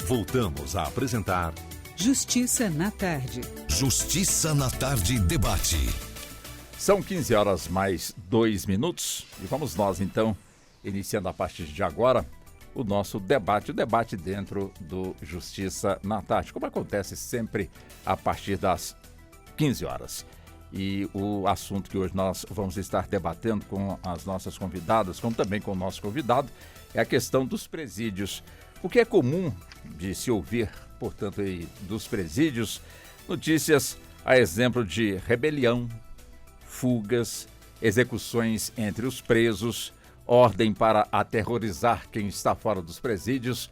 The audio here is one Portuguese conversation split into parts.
Voltamos a apresentar Justiça na Tarde. Justiça na Tarde Debate. São 15 horas mais 2 minutos e vamos nós então, iniciando a partir de agora, o nosso debate, o debate dentro do Justiça na Tarde, como acontece sempre a partir das 15 horas. E o assunto que hoje nós vamos estar debatendo com as nossas convidadas, como também com o nosso convidado, é a questão dos presídios. O que é comum de se ouvir, portanto, aí, dos presídios, notícias a exemplo de rebelião, fugas, execuções entre os presos, ordem para aterrorizar quem está fora dos presídios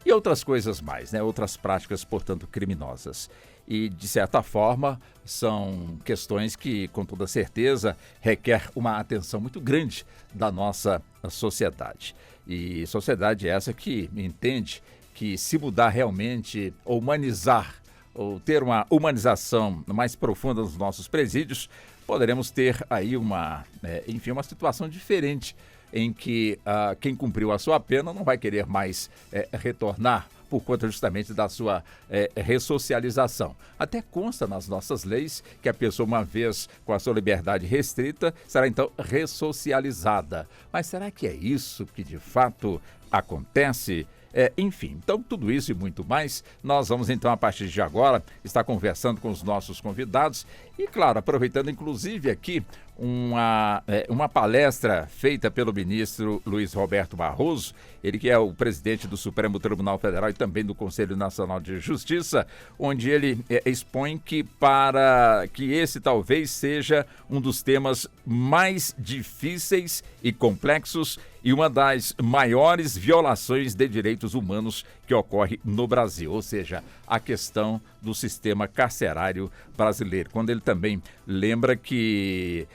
e outras coisas mais, né? Outras práticas, portanto, criminosas. E, de certa forma, são questões que, com toda certeza, requer uma atenção muito grande da nossa sociedade. E sociedade essa que entende que se mudar realmente, ou humanizar, ou ter uma humanização mais profunda nos nossos presídios, poderemos ter aí uma situação diferente em que quem cumpriu a sua pena não vai querer mais retornar por conta justamente da sua ressocialização. Até consta nas nossas leis que a pessoa, uma vez com a sua liberdade restrita, será então ressocializada. Mas será que é isso que de fato acontece? Enfim, então tudo isso e muito mais, nós vamos então a partir de agora estar conversando com os nossos convidados e, claro, aproveitando inclusive aqui uma palestra feita pelo ministro Luiz Roberto Barroso, ele que é o presidente do Supremo Tribunal Federal e também do Conselho Nacional de Justiça, onde ele expõe que para que esse talvez seja um dos temas mais difíceis e complexos e uma das maiores violações de direitos humanos que ocorre no Brasil, ou seja, a questão do sistema carcerário brasileiro. Quando ele também lembra que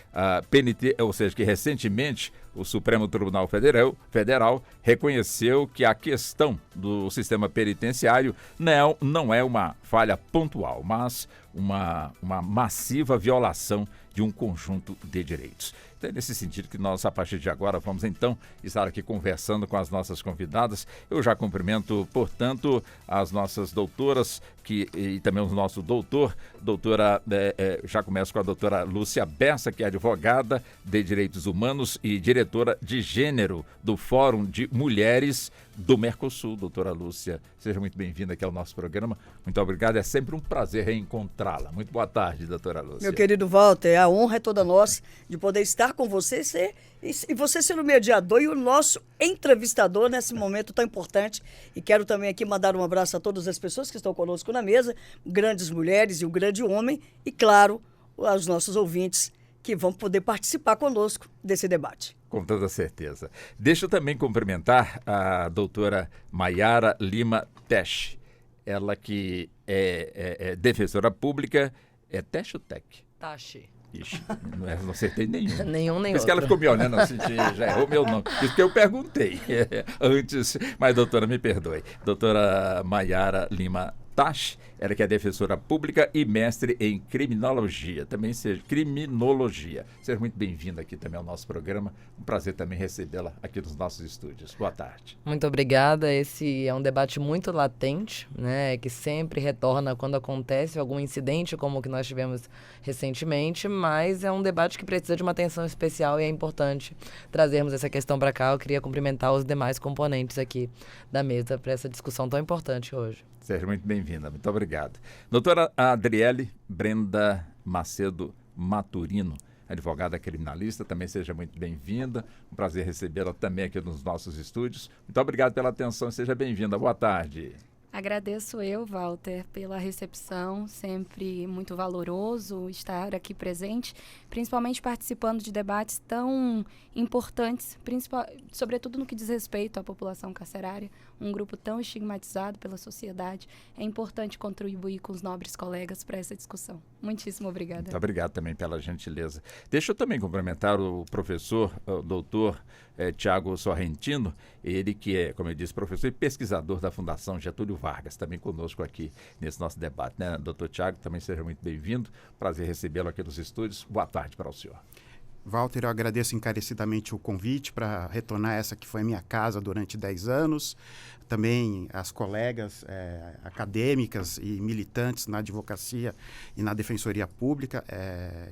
que recentemente o Supremo Tribunal Federal reconheceu que a questão do sistema penitenciário não é uma falha pontual, mas uma massiva violação de um conjunto de direitos. Então é nesse sentido que nós, a partir de agora, vamos então estar aqui conversando com as nossas convidadas. Eu já cumprimento, portanto, as nossas doutoras e também o nosso já começo com a doutora Lúcia Bessa, que é advogada de Direitos Humanos e diretora de Gênero do Fórum de Mulheres do Mercosul. Doutora Lúcia, seja muito bem-vinda aqui ao nosso programa. Muito obrigado, é sempre um prazer reencontrá-la. Muito boa tarde, doutora Lúcia. Meu querido Walter, a honra é toda nossa de poder estar com você e você ser o mediador e o nosso entrevistador nesse momento tão importante. E quero também aqui mandar um abraço a todas as pessoas que estão conosco na mesa, grandes mulheres e um grande homem, e claro, aos nossos ouvintes que vão poder participar conosco desse debate. Com toda certeza. Deixa eu também cumprimentar a doutora Maiara Lima Teche, ela que é defensora pública, é Teche ou Tech? Tache. Ixi, não acertei nenhum. Nenhum, nem Por isso outro. que ela ficou me olhando assim, já errou meu nome. Isso que eu perguntei antes, mas doutora, me perdoe. Doutora Maiara Lima Teche, ela que é defensora pública e mestre em criminologia, também seja criminologia. Seja muito bem-vinda aqui também ao nosso programa. Um prazer também recebê-la aqui nos nossos estúdios. Boa tarde. Muito obrigada. Esse é um debate muito latente, né, que sempre retorna quando acontece algum incidente como o que nós tivemos recentemente, mas é um debate que precisa de uma atenção especial e é importante trazermos essa questão para cá. Eu queria cumprimentar os demais componentes aqui da mesa para essa discussão tão importante hoje. Seja muito bem-vinda, muito obrigado. Doutora Adriele Brenda Macedo Maturino, advogada criminalista, também seja muito bem-vinda. Um prazer recebê-la também aqui nos nossos estúdios. Muito obrigado pela atenção e seja bem-vinda. Boa tarde. Agradeço eu, Walter, pela recepção, sempre muito valoroso estar aqui presente, principalmente participando de debates tão importantes, sobretudo no que diz respeito à população carcerária, um grupo tão estigmatizado pela sociedade. É importante contribuir com os nobres colegas para essa discussão. Muitíssimo obrigada. Muito obrigado também pela gentileza. Deixa eu também cumprimentar o professor, o doutor Tiago Sorrentino, ele que é, como eu disse, professor e pesquisador da Fundação Getúlio Vargas, também conosco aqui nesse nosso debate, né? Doutor Tiago, também seja muito bem-vindo. Prazer recebê-lo aqui nos estúdios. Boa tarde para o senhor. Walter, eu agradeço encarecidamente o convite para retornar essa que foi a minha casa durante 10 anos. também as colegas acadêmicas e militantes na advocacia e na defensoria pública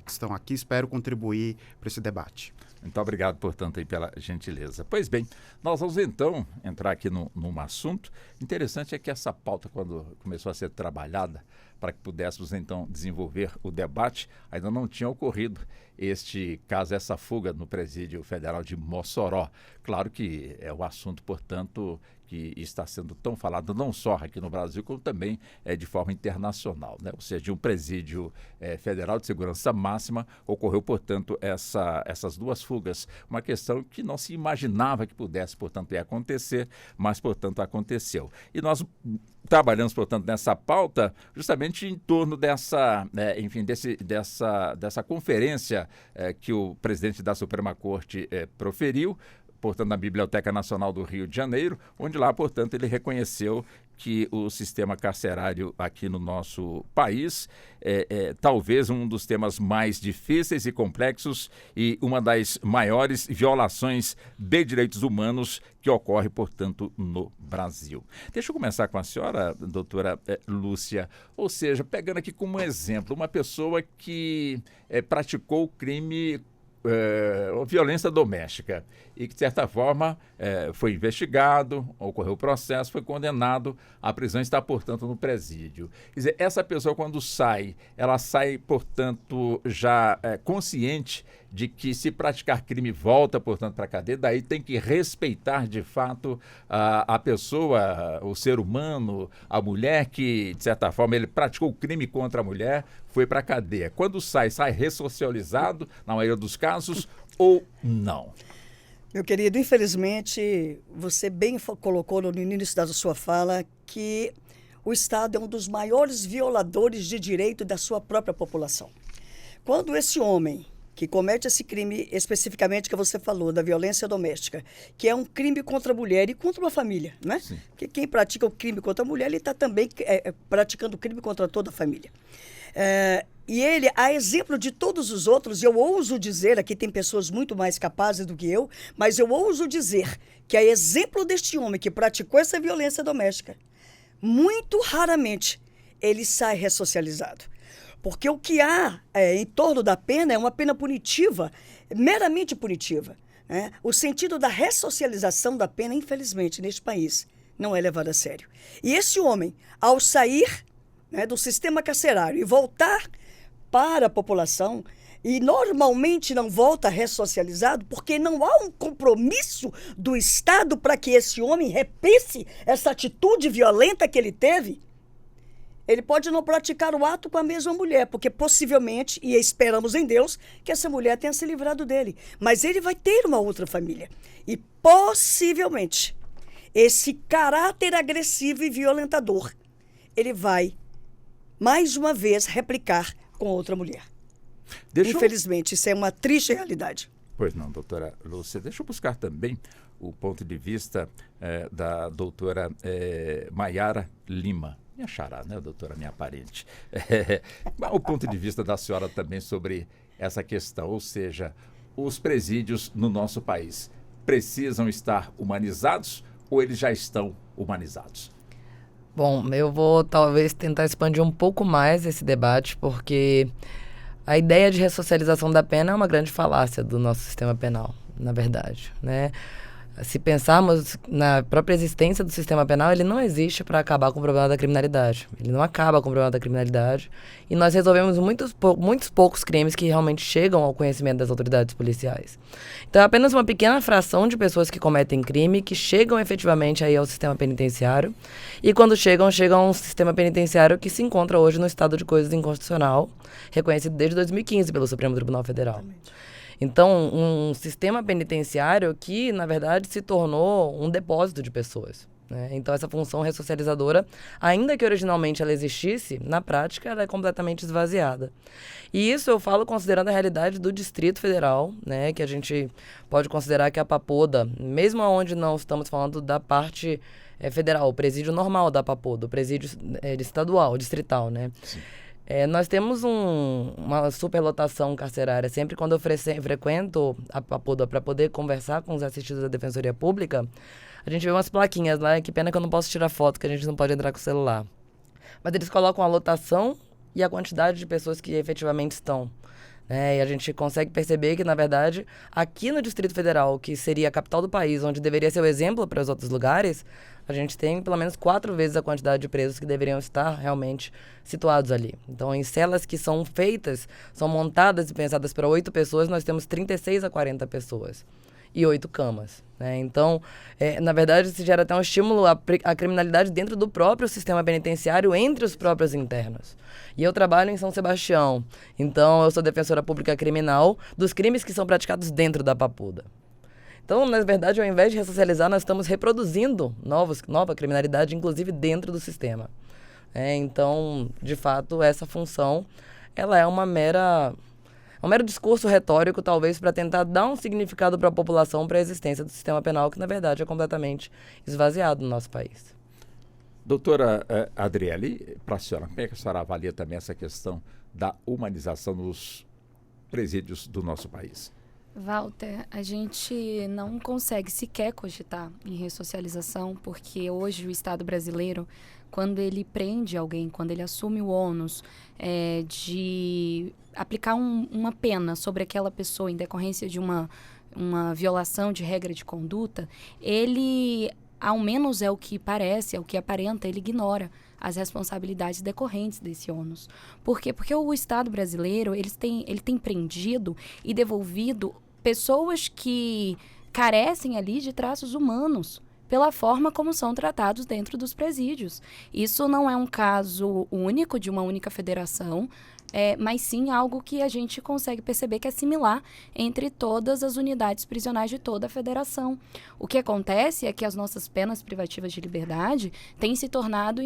que estão aqui. Espero contribuir para esse debate. Muito obrigado, portanto, aí pela gentileza. Pois bem, nós vamos então entrar aqui num assunto. Interessante é que essa pauta, quando começou a ser trabalhada, para que pudéssemos então desenvolver o debate, ainda não tinha ocorrido este caso, essa fuga no Presídio Federal de Mossoró. Claro que é um assunto, portanto, que está sendo tão falado não só aqui no Brasil, como também de forma internacional, né? Ou seja, de um presídio federal de segurança máxima ocorreu, portanto, essas duas fugas. Uma questão que não se imaginava que pudesse, portanto, acontecer, mas, portanto, aconteceu. E nós trabalhamos, portanto, nessa pauta justamente em torno dessa conferência que o presidente da Suprema Corte proferiu, portanto, na Biblioteca Nacional do Rio de Janeiro, onde lá, portanto, ele reconheceu que o sistema carcerário aqui no nosso país é talvez um dos temas mais difíceis e complexos e uma das maiores violações de direitos humanos que ocorre, portanto, no Brasil. Deixa eu começar com a senhora, doutora Lúcia, ou seja, pegando aqui como exemplo, uma pessoa que praticou crime violência doméstica e que, de certa forma, foi investigado, ocorreu o processo, foi condenado, a prisão está, portanto, no presídio. Quer dizer, essa pessoa, quando sai, ela sai, portanto, já consciente de que, se praticar crime, volta, portanto, para a cadeia, daí tem que respeitar, de fato, a pessoa, o ser humano, a mulher que, de certa forma, ele praticou crime contra a mulher, foi para a cadeia. Quando sai ressocializado, na maioria dos casos, ou não? Meu querido, infelizmente, você bem colocou no início da sua fala que o Estado é um dos maiores violadores de direito da sua própria população. Quando esse homem que comete esse crime, especificamente que você falou, da violência doméstica, que é um crime contra a mulher e contra uma família, né? Sim. Porque quem pratica o crime contra a mulher, ele está também praticando o crime contra toda a família. E ele, a exemplo de todos os outros, eu ouso dizer, aqui tem pessoas muito mais capazes do que eu, mas eu ouso dizer que a exemplo deste homem que praticou essa violência doméstica, muito raramente ele sai ressocializado. Porque o que há em torno da pena é uma pena punitiva, meramente punitiva, né? O sentido da ressocialização da pena, infelizmente, neste país, não é levado a sério. E esse homem, ao sair, né, do sistema carcerário e voltar para a população, e normalmente não volta ressocializado, porque não há um compromisso do Estado para que esse homem repense essa atitude violenta que ele teve, ele pode não praticar o ato com a mesma mulher, porque possivelmente, e esperamos em Deus, que essa mulher tenha se livrado dele. Mas ele vai ter uma outra família. E possivelmente, esse caráter agressivo e violentador, ele vai, mais uma vez, replicar com outra mulher. Infelizmente, isso é uma triste realidade. Pois não, doutora Lúcia. Deixa eu buscar também o ponto de vista da doutora Maiara Lima. Minha xará, né, doutora, minha parente? O ponto de vista da senhora também sobre essa questão, ou seja, os presídios no nosso país precisam estar humanizados ou eles já estão humanizados? Bom, eu vou talvez tentar expandir um pouco mais esse debate, porque a ideia de ressocialização da pena é uma grande falácia do nosso sistema penal, na verdade, né? Se pensarmos na própria existência do sistema penal, ele não existe para acabar com o problema da criminalidade. Ele não acaba com o problema da criminalidade. E nós resolvemos muitos poucos crimes que realmente chegam ao conhecimento das autoridades policiais. Então, é apenas uma pequena fração de pessoas que cometem crime que chegam efetivamente aí ao sistema penitenciário. E quando chegam a um sistema penitenciário que se encontra hoje no estado de coisas inconstitucional, reconhecido desde 2015 pelo Supremo Tribunal Federal. Então, um sistema penitenciário que, na verdade, se tornou um depósito de pessoas, né? Então, essa função ressocializadora, ainda que originalmente ela existisse, na prática ela é completamente esvaziada. E isso eu falo considerando a realidade do Distrito Federal, né? Que a gente pode considerar que a Papoda, mesmo onde não estamos falando da parte federal, o presídio normal da Papoda, o presídio estadual, distrital, né? Sim. Nós temos uma superlotação carcerária. Sempre quando eu frequento a Papoda para poder conversar com os assistidos da Defensoria Pública, a a gente vê umas plaquinhas lá, que pena que eu não posso tirar foto, que a gente não pode entrar com o celular. Mas eles colocam a lotação e a quantidade de pessoas que efetivamente estão. E a gente consegue perceber que, na verdade, aqui no Distrito Federal, que seria a capital do país, onde deveria ser o exemplo para os outros lugares, a gente tem pelo menos 4 vezes a quantidade de presos que deveriam estar realmente situados ali. Então, em celas que são feitas, são montadas e pensadas para 8 pessoas, nós temos 36 a 40 pessoas e 8 camas. Então, na verdade, se gera até um estímulo à criminalidade dentro do próprio sistema penitenciário, entre os próprios internos. E eu trabalho em São Sebastião, então eu sou defensora pública criminal dos crimes que são praticados dentro da Papuda. Então, na verdade, ao invés de ressocializar, nós estamos reproduzindo nova criminalidade, inclusive dentro do sistema. Então, de fato, essa função ela é um mero discurso retórico, talvez, para tentar dar um significado para a população, para a existência do sistema penal, que, na verdade, é completamente esvaziado no nosso país. Doutora Adriele, para a senhora, como é que a senhora avalia também essa questão da humanização nos presídios do nosso país? Walter, a gente não consegue sequer cogitar em ressocialização, porque hoje o Estado brasileiro, quando ele prende alguém, quando ele assume o ônus de aplicar uma pena sobre aquela pessoa em decorrência de uma violação de regra de conduta, ele, ao menos é o que parece, é o que aparenta, ele ignora as responsabilidades decorrentes desse ônus. Por quê? Porque o Estado brasileiro ele tem prendido e devolvido pessoas que carecem ali de traços humanos pela forma como são tratados dentro dos presídios. Isso não é um caso único de uma única federação, mas sim algo que a gente consegue perceber que é similar entre todas as unidades prisionais de toda a federação. O que acontece é que as nossas penas privativas de liberdade têm se tornado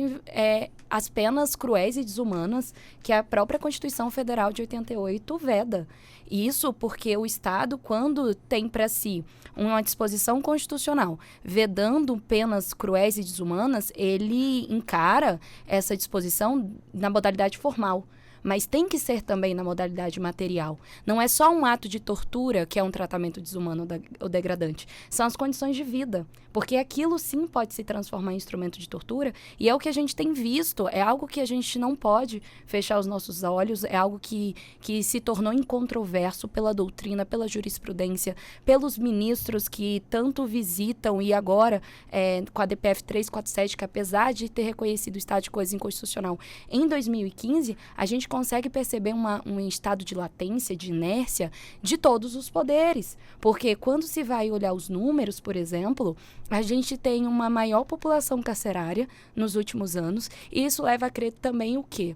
as penas cruéis e desumanas que a própria Constituição Federal de 88 veda. Isso porque o Estado, quando tem para si uma disposição constitucional vedando penas cruéis e desumanas, ele encara essa disposição na modalidade formal. Mas tem que ser também na modalidade material. Não é só um ato de tortura que é um tratamento desumano ou degradante. São as condições de vida. Porque aquilo sim pode se transformar em instrumento de tortura e é o que a gente tem visto. É algo que a gente não pode fechar os nossos olhos. É algo que se tornou incontroverso pela doutrina, pela jurisprudência, pelos ministros que tanto visitam e agora com a DPF 347, que apesar de ter reconhecido o estado de coisa inconstitucional em 2015, a gente consegue perceber um estado de latência, de inércia de todos os poderes. Porque quando se vai olhar os números, por exemplo, a gente tem uma maior população carcerária nos últimos anos e isso leva a crer também o quê?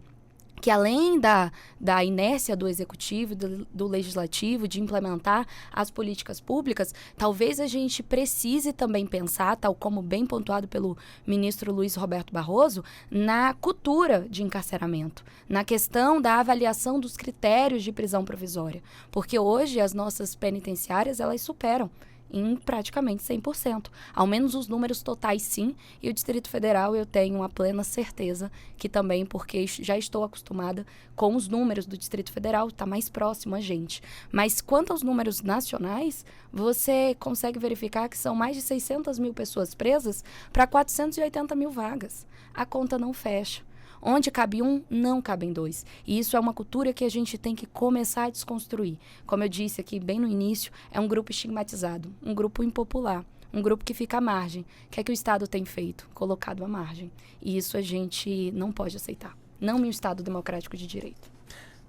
Que além da inércia do executivo, do legislativo, de implementar as políticas públicas, talvez a gente precise também pensar, tal como bem pontuado pelo ministro Luiz Roberto Barroso, na cultura de encarceramento, na questão da avaliação dos critérios de prisão provisória. Porque hoje as nossas penitenciárias, elas superam em praticamente 100%. Ao menos os números totais, sim. E o Distrito Federal eu tenho a plena certeza que também, porque já estou acostumada com os números do Distrito Federal, está mais próximo a gente. Mas quanto aos números nacionais, você consegue verificar que são mais de 600 mil pessoas presas para 480 mil vagas. A conta não fecha. Onde cabe um, não cabem dois. E isso é uma cultura que a gente tem que começar a desconstruir. Como eu disse aqui bem no início, é um grupo estigmatizado, um grupo impopular, um grupo que fica à margem. O que é que o Estado tem feito? Colocado à margem. E isso a gente não pode aceitar. Não em um Estado democrático de direito.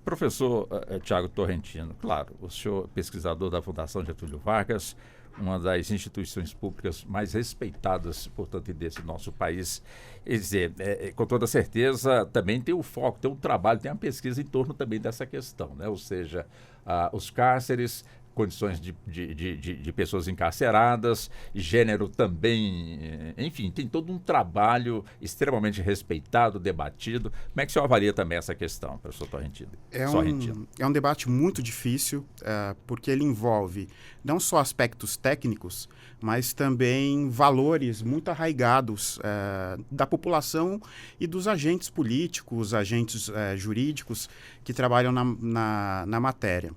Professor Tiago Torrentino, claro, o senhor pesquisador da Fundação Getúlio Vargas, uma das instituições públicas mais respeitadas, portanto, desse nosso país. Quer dizer, com toda certeza, também tem o foco, tem um trabalho, tem uma pesquisa em torno também dessa questão, né? Ou seja, os cárceres, condições de pessoas encarceradas, gênero também, enfim, tem todo um trabalho extremamente respeitado, debatido. Como é que o senhor avalia também essa questão, professor Torrentino? É um debate muito difícil, porque ele envolve não só aspectos técnicos, mas também valores muito arraigados da população e dos agentes políticos, agentes jurídicos que trabalham na matéria.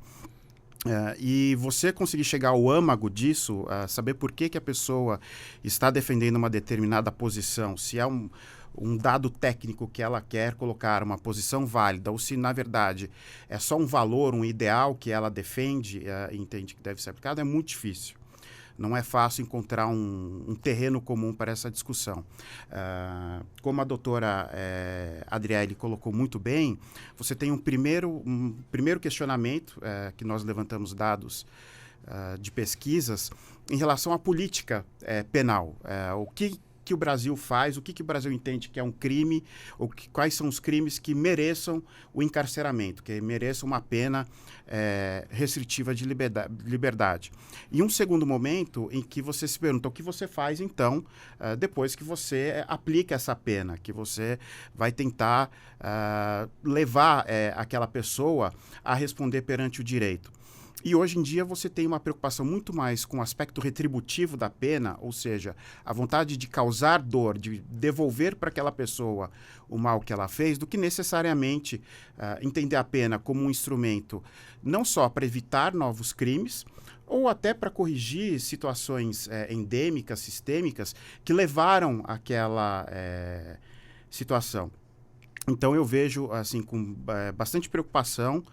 E você conseguir chegar ao âmago disso, saber por que a pessoa está defendendo uma determinada posição, se é um dado técnico que ela quer colocar, uma posição válida, ou se, na verdade, é só um valor, um ideal que ela defende e entende que deve ser aplicado, é muito difícil. Não é fácil encontrar um terreno comum para essa discussão. Como a doutora Adriele colocou muito bem, você tem um primeiro questionamento, que nós levantamos dados de pesquisas, em relação à política penal. O que o Brasil faz, o que o Brasil entende que é um crime, ou quais são os crimes que mereçam o encarceramento, que mereçam uma pena restritiva de liberdade. E um segundo momento em que você se pergunta o que você faz, então, depois que você aplica essa pena, que você vai tentar levar aquela pessoa a responder perante o direito. E hoje em dia você tem uma preocupação muito mais com o aspecto retributivo da pena, ou seja, a vontade de causar dor, de devolver para aquela pessoa o mal que ela fez, do que necessariamente entender a pena como um instrumento não só para evitar novos crimes, ou até para corrigir situações endêmicas, sistêmicas, que levaram àquela situação. Então eu vejo assim, com bastante preocupação.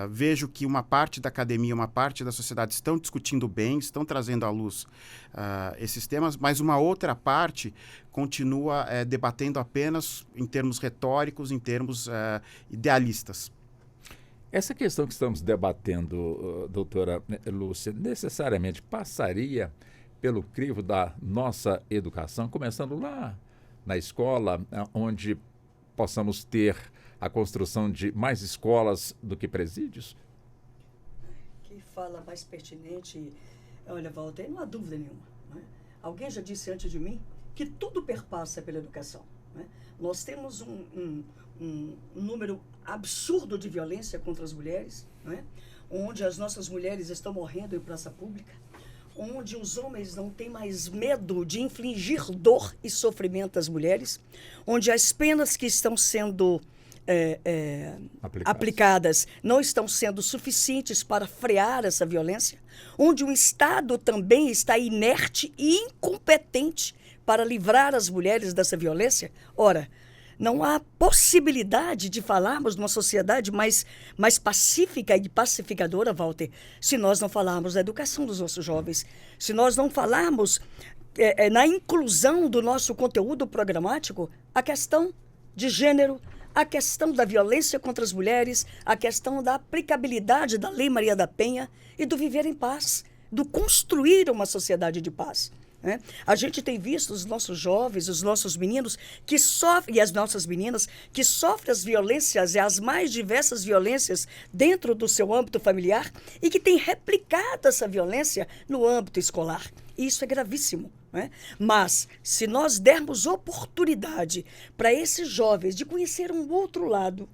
Vejo que uma parte da academia, uma parte da sociedade estão discutindo bem, estão trazendo à luz esses temas, mas uma outra parte continua debatendo apenas em termos retóricos, em termos idealistas. Essa questão que estamos debatendo, doutora Lúcia, necessariamente passaria pelo crivo da nossa educação, começando lá na escola, onde possamos ter a construção de mais escolas do que presídios? Que fala mais pertinente. Olha, Walter, não há dúvida nenhuma. Né? Alguém já disse antes de mim que tudo perpassa pela educação. Né? Nós temos um número absurdo de violência contra as mulheres, né? Onde as nossas mulheres estão morrendo em praça pública, onde os homens não têm mais medo de infligir dor e sofrimento às mulheres, onde as penas que estão sendo aplicadas não estão sendo suficientes para frear essa violência, onde o Estado também está inerte e incompetente para livrar as mulheres dessa violência. Ora, não há possibilidade de falarmos numa sociedade mais pacífica e pacificadora, Walter, se nós não falarmos da educação dos nossos jovens, se nós não falarmos na inclusão do nosso conteúdo programático a questão de gênero, a questão da violência contra as mulheres, a questão da aplicabilidade da Lei Maria da Penha e do viver em paz, do construir uma sociedade de paz. Né? A gente tem visto os nossos jovens, os nossos meninos que sofrem, e as nossas meninas que sofrem as violências e as mais diversas violências dentro do seu âmbito familiar e que têm replicado essa violência no âmbito escolar. E isso é gravíssimo. Né? Mas, se nós dermos oportunidade para esses jovens de conhecer um outro lado,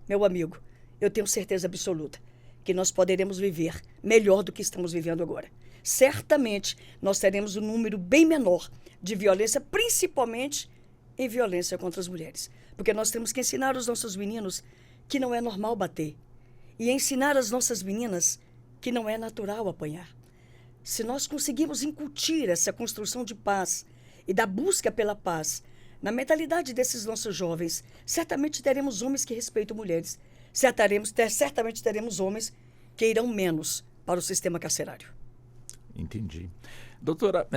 meu amigo, eu tenho certeza absoluta que nós poderemos viver melhor do que estamos vivendo agora. Certamente, nós teremos um número bem menor de violência, principalmente em violência contra as mulheres. Porque nós temos que ensinar os nossos meninos que não é normal bater. E ensinar as nossas meninas que não é natural apanhar. Se nós conseguirmos incutir essa construção de paz e da busca pela paz na mentalidade desses nossos jovens, certamente teremos homens que respeitam mulheres. Certamente teremos homens que irão menos para o sistema carcerário. Entendi. Doutora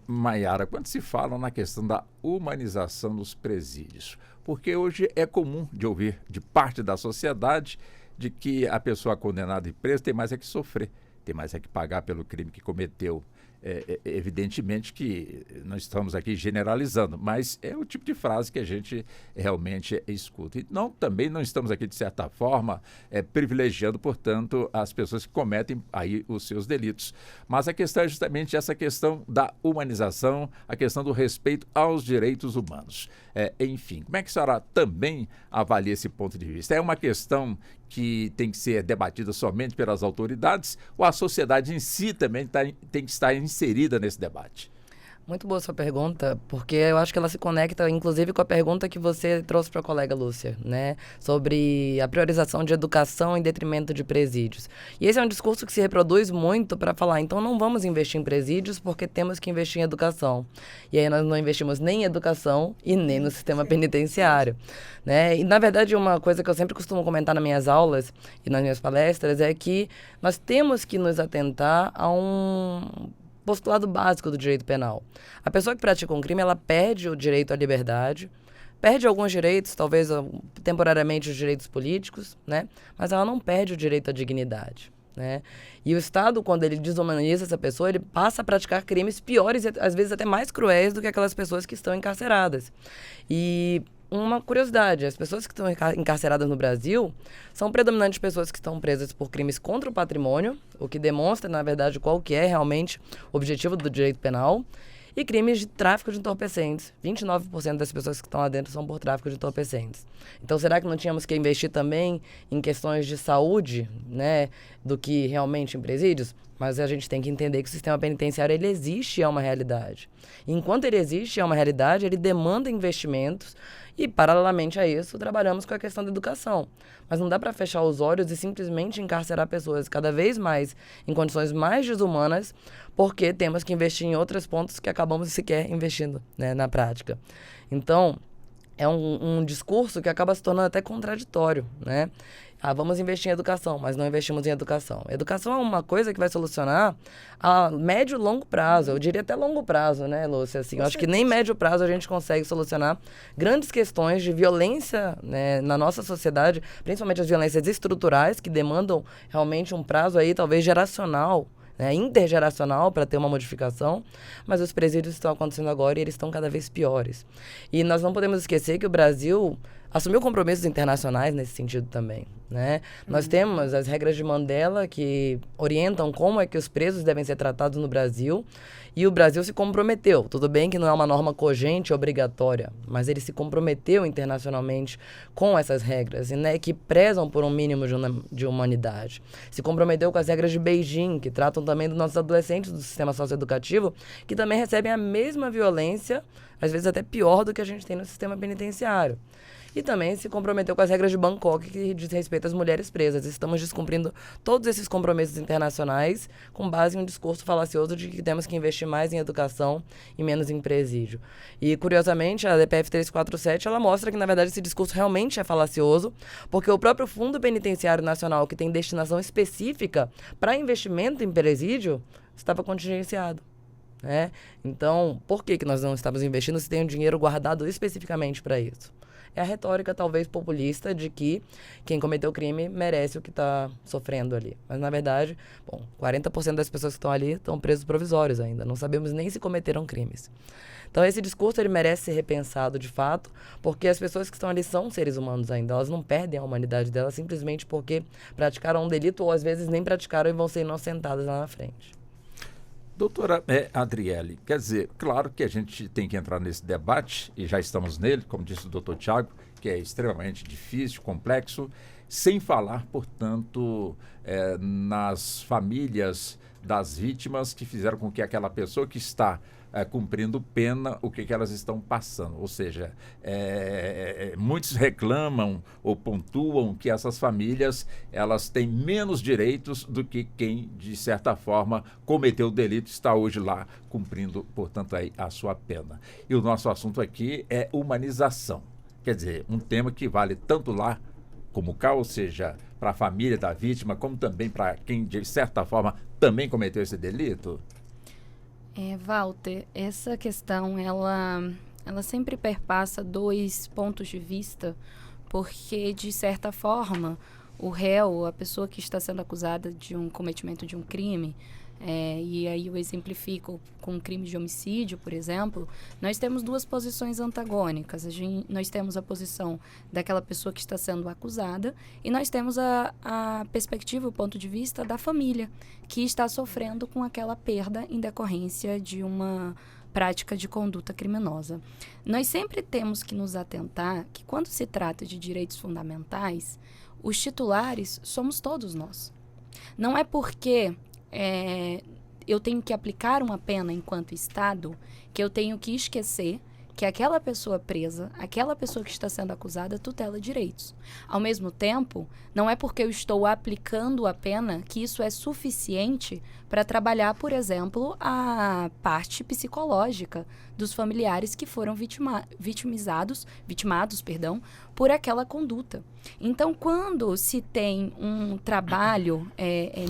Maiara, quando se fala na questão da humanização dos presídios, porque hoje é comum de ouvir de parte da sociedade de que a pessoa condenada e presa tem mais é que sofrer, tem mais é que pagar pelo crime que cometeu. Evidentemente que não estamos aqui generalizando, mas é o tipo de frase que a gente realmente escuta. E também não estamos aqui, de certa forma, privilegiando, portanto, as pessoas que cometem aí os seus delitos. Mas a questão é justamente essa questão da humanização, a questão do respeito aos direitos humanos. Enfim, como é que a senhora também avalia esse ponto de vista? É uma questão que tem que ser debatida somente pelas autoridades ou a sociedade em si também tem que estar inserida nesse debate? Muito boa sua pergunta, porque eu acho que ela se conecta, inclusive, com a pergunta que você trouxe para a colega Lúcia, né? Sobre a priorização de educação em detrimento de presídios. E esse é um discurso que se reproduz muito para falar, então não vamos investir em presídios porque temos que investir em educação. E aí nós não investimos nem em educação e nem no sistema penitenciário, né? E, na verdade, uma coisa que eu sempre costumo comentar nas minhas aulas e nas minhas palestras é que nós temos que nos atentar a um postulado básico do direito penal. A pessoa que pratica um crime, ela perde o direito à liberdade, perde alguns direitos, talvez temporariamente os direitos políticos, né? Mas ela não perde o direito à dignidade, né? E o Estado, quando ele desumaniza essa pessoa, ele passa a praticar crimes piores e às vezes até mais cruéis do que aquelas pessoas que estão encarceradas. E uma curiosidade, as pessoas que estão encarceradas no Brasil são predominantes pessoas que estão presas por crimes contra o patrimônio, o que demonstra, na verdade, qual que é realmente o objetivo do direito penal, e crimes de tráfico de entorpecentes. 29% das pessoas que estão lá dentro são por tráfico de entorpecentes. Então, será que não tínhamos que investir também em questões de saúde, né, do que realmente em presídios? Mas a gente tem que entender que o sistema penitenciário, ele existe e é uma realidade. E enquanto ele existe e é uma realidade, ele demanda investimentos e, paralelamente a isso, trabalhamos com a questão da educação. Mas não dá para fechar os olhos e simplesmente encarcerar pessoas cada vez mais em condições mais desumanas, porque temos que investir em outros pontos que acabamos sequer investindo, né, na prática. Então, é um discurso que acaba se tornando até contraditório, né? Vamos investir em educação, mas não investimos em educação. Educação é uma coisa que vai solucionar a médio e longo prazo. Eu diria até longo prazo, né, Lúcia? Assim, eu acho que nem médio prazo a gente consegue solucionar grandes questões de violência, né, na nossa sociedade, principalmente as violências estruturais, que demandam realmente um prazo aí, talvez geracional, né, intergeracional, para ter uma modificação, mas os presídios estão acontecendo agora e eles estão cada vez piores. E nós não podemos esquecer que o Brasil assumiu compromissos internacionais nesse sentido também, né? Nós temos as regras de Mandela que orientam como é que os presos devem ser tratados no Brasil, e o Brasil se comprometeu. Tudo bem que não é uma norma cogente obrigatória, mas ele se comprometeu internacionalmente com essas regras, né, que prezam por um mínimo de humanidade. Se comprometeu com as regras de Beijing, que tratam também dos nossos adolescentes do sistema socioeducativo, que também recebem a mesma violência, às vezes até pior do que a gente tem no sistema penitenciário. E também se comprometeu com as regras de Bangkok, que diz respeito às mulheres presas. Estamos descumprindo todos esses compromissos internacionais com base em um discurso falacioso de que temos que investir mais em educação e menos em presídio. E, curiosamente, a DPF 347, ela mostra que, na verdade, esse discurso realmente é falacioso, porque o próprio Fundo Penitenciário Nacional, que tem destinação específica para investimento em presídio, estava contingenciado. Né? Então, por que nós não estamos investindo se tem um dinheiro guardado especificamente para isso? É a retórica, talvez, populista de que quem cometeu o crime merece o que está sofrendo ali. Mas, na verdade, 40% das pessoas que estão ali estão presos provisórios ainda. Não sabemos nem se cometeram crimes. Então, esse discurso ele merece ser repensado, de fato, porque as pessoas que estão ali são seres humanos ainda. Elas não perdem a humanidade delas simplesmente porque praticaram um delito ou, às vezes, nem praticaram e vão ser inocentadas lá na frente. Doutora Adriele, quer dizer, claro que a gente tem que entrar nesse debate, e já estamos nele, como disse o doutor Tiago, que é extremamente difícil, complexo, sem falar, portanto, nas famílias das vítimas que fizeram com que aquela pessoa que está cumprindo pena, o que elas estão passando. Ou seja, muitos reclamam ou pontuam que essas famílias elas têm menos direitos do que quem, de certa forma, cometeu o delito e está hoje lá cumprindo, portanto, aí, a sua pena. E o nosso assunto aqui é humanização. Quer dizer, um tema que vale tanto lá como cá, ou seja, para a família da vítima, como também para quem, de certa forma, também cometeu esse delito. Walter, essa questão, ela sempre perpassa dois pontos de vista, porque, de certa forma, o réu, a pessoa que está sendo acusada de um cometimento de um crime, e aí eu exemplifico com um crime de homicídio, por exemplo, nós temos duas posições antagônicas. Nós temos a posição daquela pessoa que está sendo acusada e nós temos a perspectiva, o ponto de vista da família, que está sofrendo com aquela perda em decorrência de uma prática de conduta criminosa. Nós sempre temos que nos atentar que, quando se trata de direitos fundamentais, os titulares somos todos nós. Não é porque eu tenho que aplicar uma pena enquanto Estado, que eu tenho que esquecer que aquela pessoa presa, aquela pessoa que está sendo acusada, tutela direitos. Ao mesmo tempo, não é porque eu estou aplicando a pena que isso é suficiente para trabalhar, por exemplo, a parte psicológica dos familiares que foram vitimados, por aquela conduta. Então, quando se tem um trabalho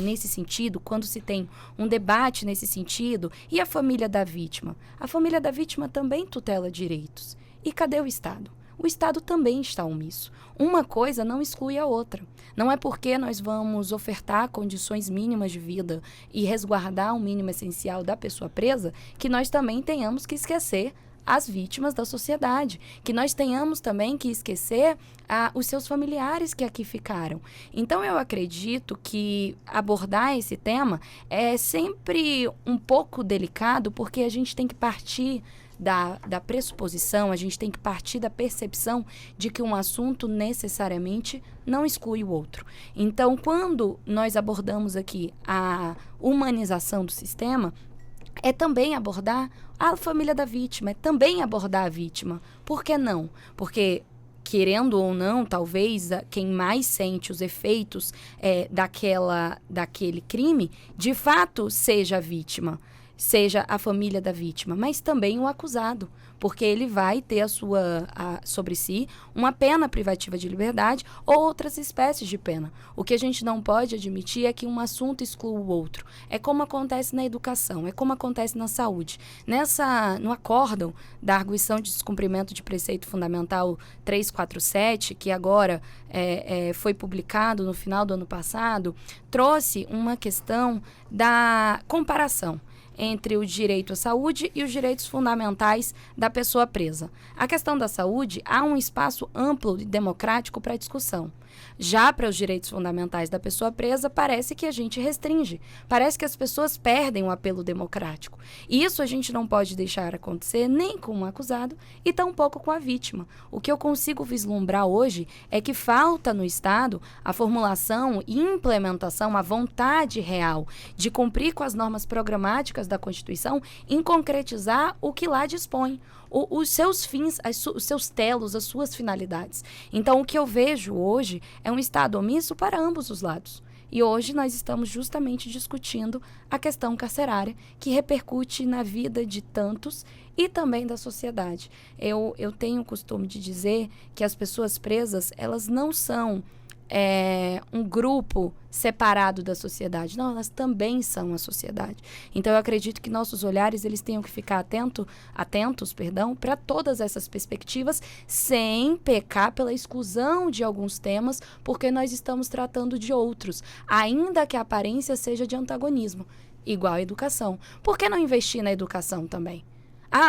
nesse sentido, quando se tem um debate nesse sentido, e a família da vítima? A família da vítima também tutela direitos. E cadê o Estado? O Estado também está omisso. Uma coisa não exclui a outra. Não é porque nós vamos ofertar condições mínimas de vida e resguardar o mínimo essencial da pessoa presa que nós também tenhamos que esquecer as vítimas da sociedade, que nós tenhamos também que esquecer os seus familiares que aqui ficaram. Então, eu acredito que abordar esse tema é sempre um pouco delicado, porque a gente tem que partir da pressuposição, a gente tem que partir da percepção de que um assunto necessariamente não exclui o outro. Então, quando nós abordamos aqui a humanização do sistema, é também abordar a família da vítima, é também abordar a vítima. Por que não? Porque, querendo ou não, talvez quem mais sente os efeitos daquele crime, de fato, seja a vítima, seja a família da vítima, mas também o acusado, porque ele vai ter sobre si uma pena privativa de liberdade ou outras espécies de pena. O que a gente não pode admitir é que um assunto exclua o outro. É como acontece na educação, é como acontece na saúde. No acórdão da arguição de descumprimento de preceito fundamental 347, que agora foi publicado no final do ano passado, trouxe uma questão da comparação entre o direito à saúde e os direitos fundamentais da pessoa presa. A questão da saúde, há um espaço amplo e democrático para discussão. Já para os direitos fundamentais da pessoa presa, parece que a gente restringe. Parece que as pessoas perdem o apelo democrático. E isso a gente não pode deixar acontecer nem com o acusado e tampouco com a vítima. O que eu consigo vislumbrar hoje é que falta no Estado a formulação e implementação, a vontade real de cumprir com as normas programáticas da Constituição em concretizar o que lá dispõe. Os seus fins, os seus telos, as suas finalidades. Então, o que eu vejo hoje é um Estado omisso para ambos os lados. E hoje nós estamos justamente discutindo a questão carcerária, que repercute na vida de tantos e também da sociedade. Eu tenho o costume de dizer que as pessoas presas, elas não são um grupo separado da sociedade. Não, elas também são a sociedade. Então, eu acredito que nossos olhares eles tenham que ficar atentos para todas essas perspectivas, sem pecar pela exclusão de alguns temas, porque nós estamos tratando de outros, ainda que a aparência seja de antagonismo, igual a educação. Por que não investir na educação também?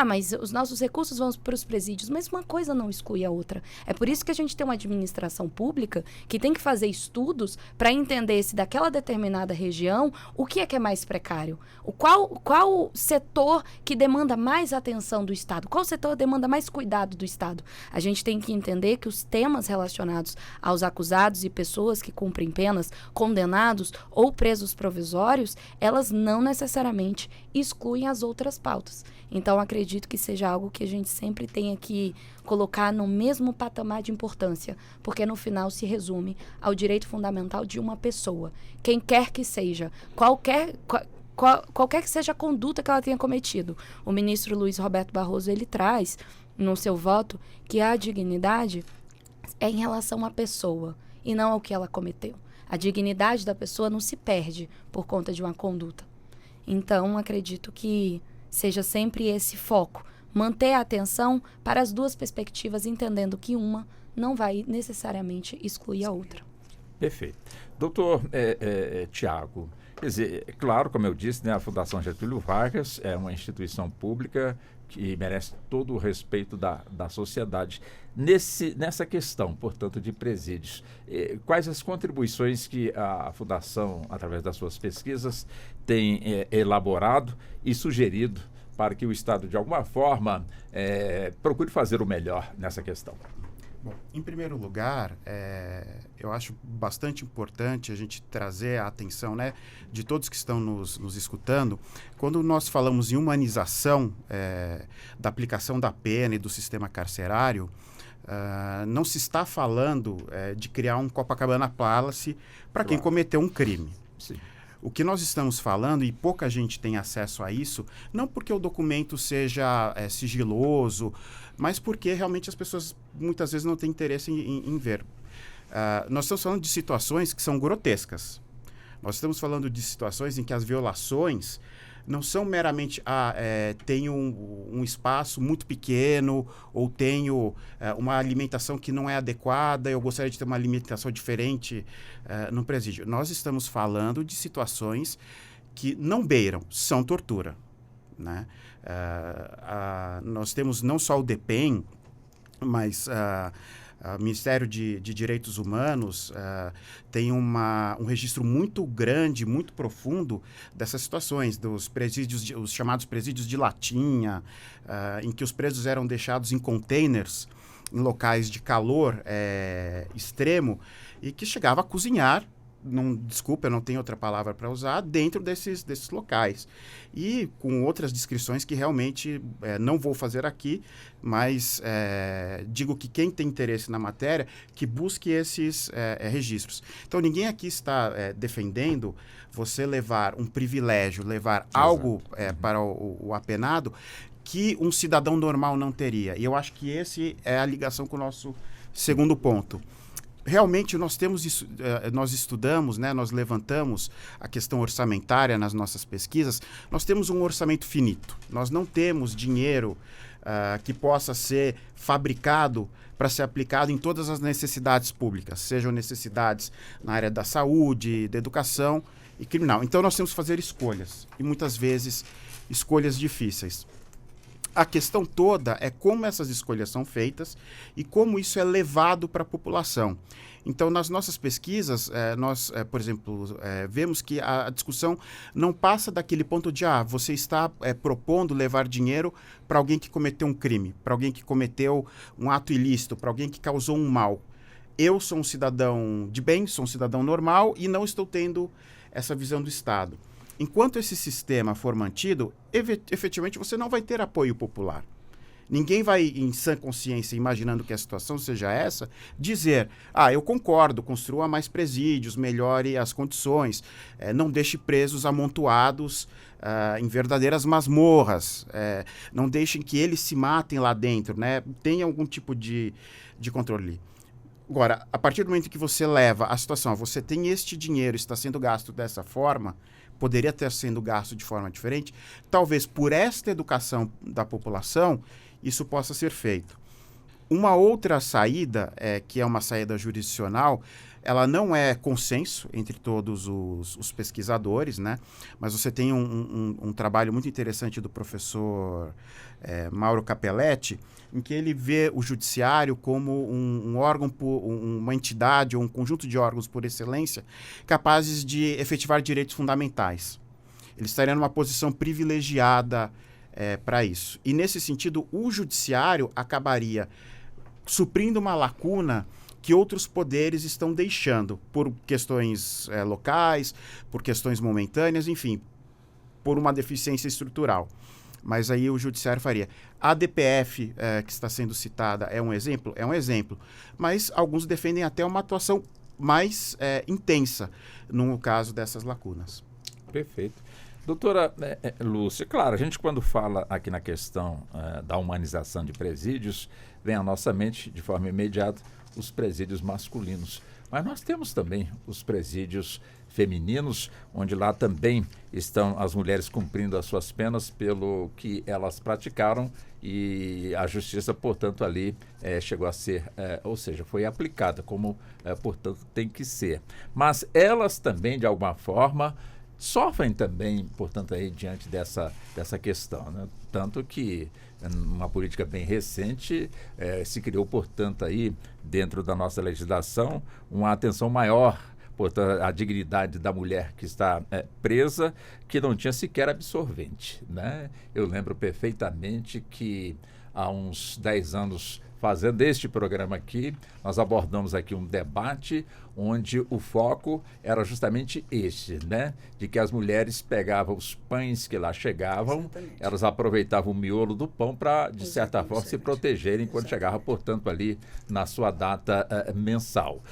Mas os nossos recursos vão para os presídios, mas uma coisa não exclui a outra. É por isso que a gente tem uma administração pública que tem que fazer estudos para entender se daquela determinada região, o que é mais precário. Qual setor que demanda mais atenção do Estado? Qual setor demanda mais cuidado do Estado? A gente tem que entender que os temas relacionados aos acusados e pessoas que cumprem penas, condenados ou presos provisórios, elas não necessariamente excluem as outras pautas. Então, acredito que seja algo que a gente sempre tenha que colocar no mesmo patamar de importância, porque no final se resume ao direito fundamental de uma pessoa, quem quer que seja, qualquer que seja a conduta que ela tenha cometido. O ministro Luiz Roberto Barroso, ele traz no seu voto que a dignidade é em relação à pessoa e não ao que ela cometeu. A dignidade da pessoa não se perde por conta de uma conduta. Então, acredito que seja sempre esse foco, manter a atenção para as duas perspectivas, entendendo que uma não vai necessariamente excluir a outra. Perfeito. Doutor Tiago, quer dizer, é claro, como eu disse, né, a Fundação Getúlio Vargas é uma instituição pública que merece todo o respeito da sociedade. Nessa questão, portanto, de presídios, quais as contribuições que a Fundação, através das suas pesquisas, tem elaborado e sugerido para que o Estado, de alguma forma, procure fazer o melhor nessa questão? Bom, em primeiro lugar, eu acho bastante importante a gente trazer a atenção, né, de todos que estão nos escutando. Quando nós falamos em humanização da aplicação da pena e do sistema carcerário, não se está falando de criar um Copacabana Palace para quem cometeu um crime. Sim. O que nós estamos falando, e pouca gente tem acesso a isso, não porque o documento seja sigiloso, mas porque realmente as pessoas muitas vezes não têm interesse em ver. Nós estamos falando de situações que são grotescas. Nós estamos falando de situações em que as violações não são meramente, tenho um espaço muito pequeno, ou tenho uma alimentação que não é adequada, eu gostaria de ter uma alimentação diferente no presídio. Nós estamos falando de situações que não beiram, são tortura, né? Nós temos não só o DEPEN, mas o Ministério de Direitos Humanos tem um registro muito grande, muito profundo dessas situações, dos presídios, os chamados presídios de latinha, em que os presos eram deixados em containers, em locais de calor extremo, e que chegava a cozinhar, desculpa, eu não tenho outra palavra para usar, dentro desses locais. E com outras descrições que realmente não vou fazer aqui, mas digo que quem tem interesse na matéria, que busque esses registros. Então, ninguém aqui está defendendo você levar um privilégio, levar algo para o apenado que um cidadão normal não teria. E eu acho que esse é a ligação com o nosso segundo ponto. Realmente nós temos isso, nós estudamos, né, nós levantamos a questão orçamentária nas nossas pesquisas. Nós temos um orçamento finito. Nós não temos dinheiro que possa ser fabricado para ser aplicado em todas as necessidades públicas, sejam necessidades na área da saúde, da educação e criminal. Então nós temos que fazer escolhas, e muitas vezes escolhas difíceis. A questão toda é como essas escolhas são feitas e como isso é levado para a população. Então, nas nossas pesquisas, nós, por exemplo, vemos que a discussão não passa daquele ponto de você está propondo levar dinheiro para alguém que cometeu um crime, para alguém que cometeu um ato ilícito, para alguém que causou um mal. Eu sou um cidadão de bem, sou um cidadão normal e não estou tendo essa visão do Estado. Enquanto esse sistema for mantido, efetivamente você não vai ter apoio popular. Ninguém vai, em sã consciência, imaginando que a situação seja essa, dizer, eu concordo, construa mais presídios, melhore as condições, não deixe presos amontoados em verdadeiras masmorras, não deixem que eles se matem lá dentro, né? Tenha algum tipo de controle. Agora, a partir do momento que você leva a situação, você tem este dinheiro, está sendo gasto dessa forma, poderia ter sendo gasto de forma diferente, talvez por esta educação da população, isso possa ser feito. Uma outra saída, que é uma saída jurisdicional, ela não é consenso entre todos os pesquisadores, né? Mas você tem um trabalho muito interessante do professor Mauro Capelletti, em que ele vê o judiciário como um órgão, uma entidade ou um conjunto de órgãos por excelência capazes de efetivar direitos fundamentais. Ele estaria numa posição privilegiada para isso. E, nesse sentido, o judiciário acabaria suprindo uma lacuna que outros poderes estão deixando por questões locais, por questões momentâneas, enfim, por uma deficiência estrutural. Mas aí o judiciário faria. A DPF, que está sendo citada, é um exemplo? É um exemplo. Mas alguns defendem até uma atuação mais intensa no caso dessas lacunas. Perfeito. Doutora Lúcia, claro, a gente quando fala aqui na questão da humanização de presídios, vem à nossa mente de forma imediata os presídios masculinos. Mas nós temos também os presídios femininos, onde lá também estão as mulheres cumprindo as suas penas pelo que elas praticaram e a justiça, portanto, ali chegou a ser, ou seja, foi aplicada como, portanto, tem que ser. Mas elas também, de alguma forma, sofrem também, portanto, aí diante dessa questão, né? Tanto que, numa política bem recente, se criou, portanto, aí, dentro da nossa legislação, uma atenção maior, portanto, à dignidade da mulher que está presa, que não tinha sequer absorvente, né? Eu lembro perfeitamente que há uns 10 anos fazendo este programa aqui, nós abordamos aqui um debate onde o foco era justamente este, né? De que as mulheres pegavam os pães que lá chegavam, Exatamente. elas aproveitavam o miolo do pão para, de certa forma, se protegerem quando chegava, portanto, ali na sua data mensal.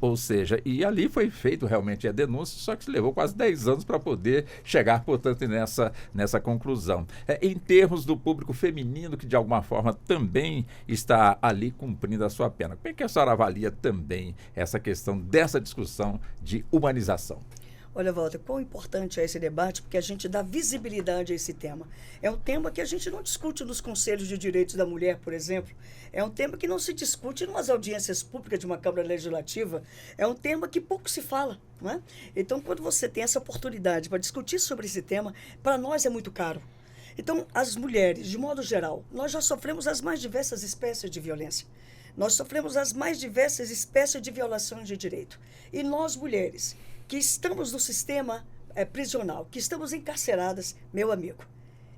Ou seja, e ali foi feito realmente a denúncia, só que levou quase 10 anos para poder chegar, portanto, nessa conclusão. Em termos do público feminino, que de alguma forma também está ali cumprindo a sua pena, como é que a senhora avalia também essa questão dessa discussão de humanização? Olha, Walter, quão importante é esse debate, porque a gente dá visibilidade a esse tema. É um tema que a gente não discute nos conselhos de direitos da mulher, por exemplo. É um tema que não se discute em umas audiências públicas de uma Câmara Legislativa. É um tema que pouco se fala, não é? Então, quando você tem essa oportunidade para discutir sobre esse tema, para nós é muito caro. Então, as mulheres, de modo geral, nós já sofremos as mais diversas espécies de violência. Nós sofremos as mais diversas espécies de violações de direito. E nós, mulheres, que estamos no sistema prisional, que estamos encarceradas, meu amigo,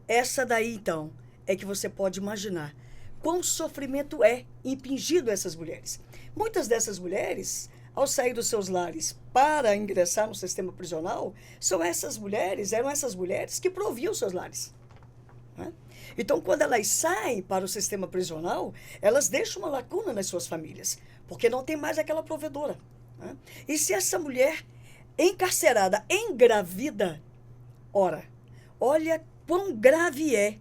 essa daí, então, é que você pode imaginar quão sofrimento é impingido a essas mulheres. Muitas dessas mulheres, ao sair dos seus lares para ingressar no sistema prisional, eram essas mulheres que proviam seus lares. Né? Então, quando elas saem para o sistema prisional, elas deixam uma lacuna nas suas famílias, porque não tem mais aquela provedora. Né? E se essa mulher encarcerada engravida, olha quão grave é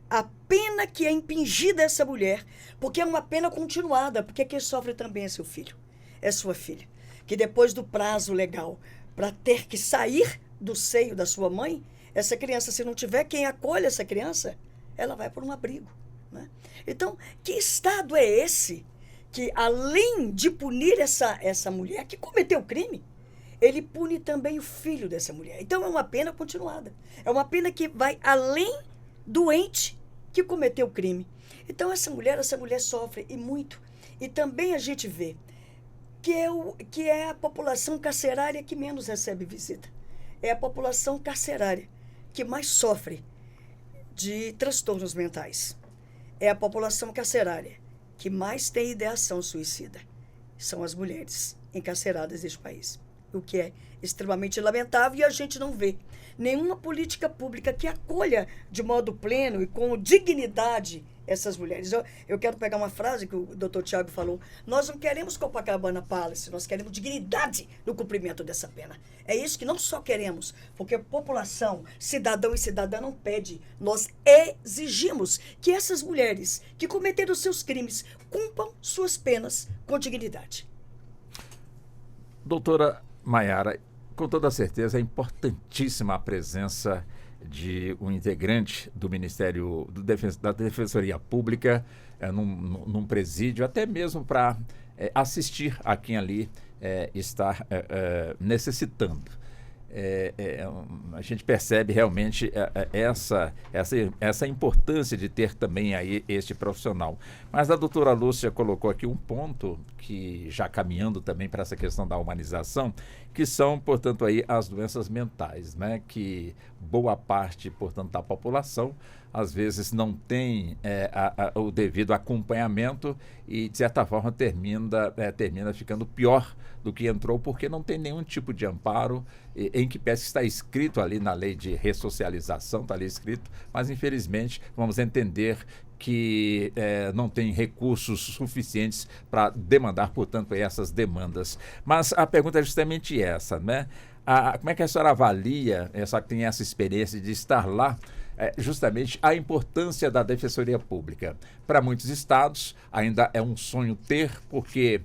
a pena que é impingida a essa mulher, porque é uma pena continuada, porque quem sofre também é seu filho, é sua filha, que depois do prazo legal para ter que sair do seio da sua mãe, essa criança, se não tiver quem acolhe essa criança, ela vai para um abrigo. Né? Então, que Estado é esse que, além de punir essa mulher que cometeu o crime, ele pune também o filho dessa mulher? Então, é uma pena continuada. É uma pena que vai além do ente que cometeu o crime. Então, essa mulher sofre e muito. E também a gente vê que é a população carcerária que menos recebe visita. É a população carcerária que mais sofre de transtornos mentais. É a população carcerária que mais tem ideação suicida. São as mulheres encarceradas deste país. O que é extremamente lamentável, e a gente não vê nenhuma política pública que acolha de modo pleno e com dignidade essas mulheres. Eu quero pegar uma frase que o Dr. Tiago falou: nós não queremos Copacabana Palace, nós queremos dignidade no cumprimento dessa pena. É isso que não só queremos, porque a população, cidadão e cidadã não pede, nós exigimos que essas mulheres que cometeram seus crimes cumpram suas penas com dignidade. Doutora Maiara, com toda certeza é importantíssima a presença de um integrante do Ministério da Defensoria Pública num presídio, até mesmo para assistir a quem ali está necessitando. A gente percebe realmente essa importância de ter também aí este profissional. Mas a doutora Lúcia colocou aqui um ponto que, já caminhando também para essa questão da humanização, que são, portanto, aí as doenças mentais, né? Que boa parte, portanto, da população às vezes não tem o devido acompanhamento e, de certa forma, termina ficando pior do que entrou, porque não tem nenhum tipo de amparo, em que peça está escrito ali na lei de ressocialização, está ali escrito, mas, infelizmente, vamos entender que não tem recursos suficientes para demandar, portanto, essas demandas. Mas a pergunta é justamente essa, né? Como é que a senhora avalia, só que tem essa experiência de estar lá, justamente a importância da Defensoria Pública? Para muitos estados ainda é um sonho ter, porque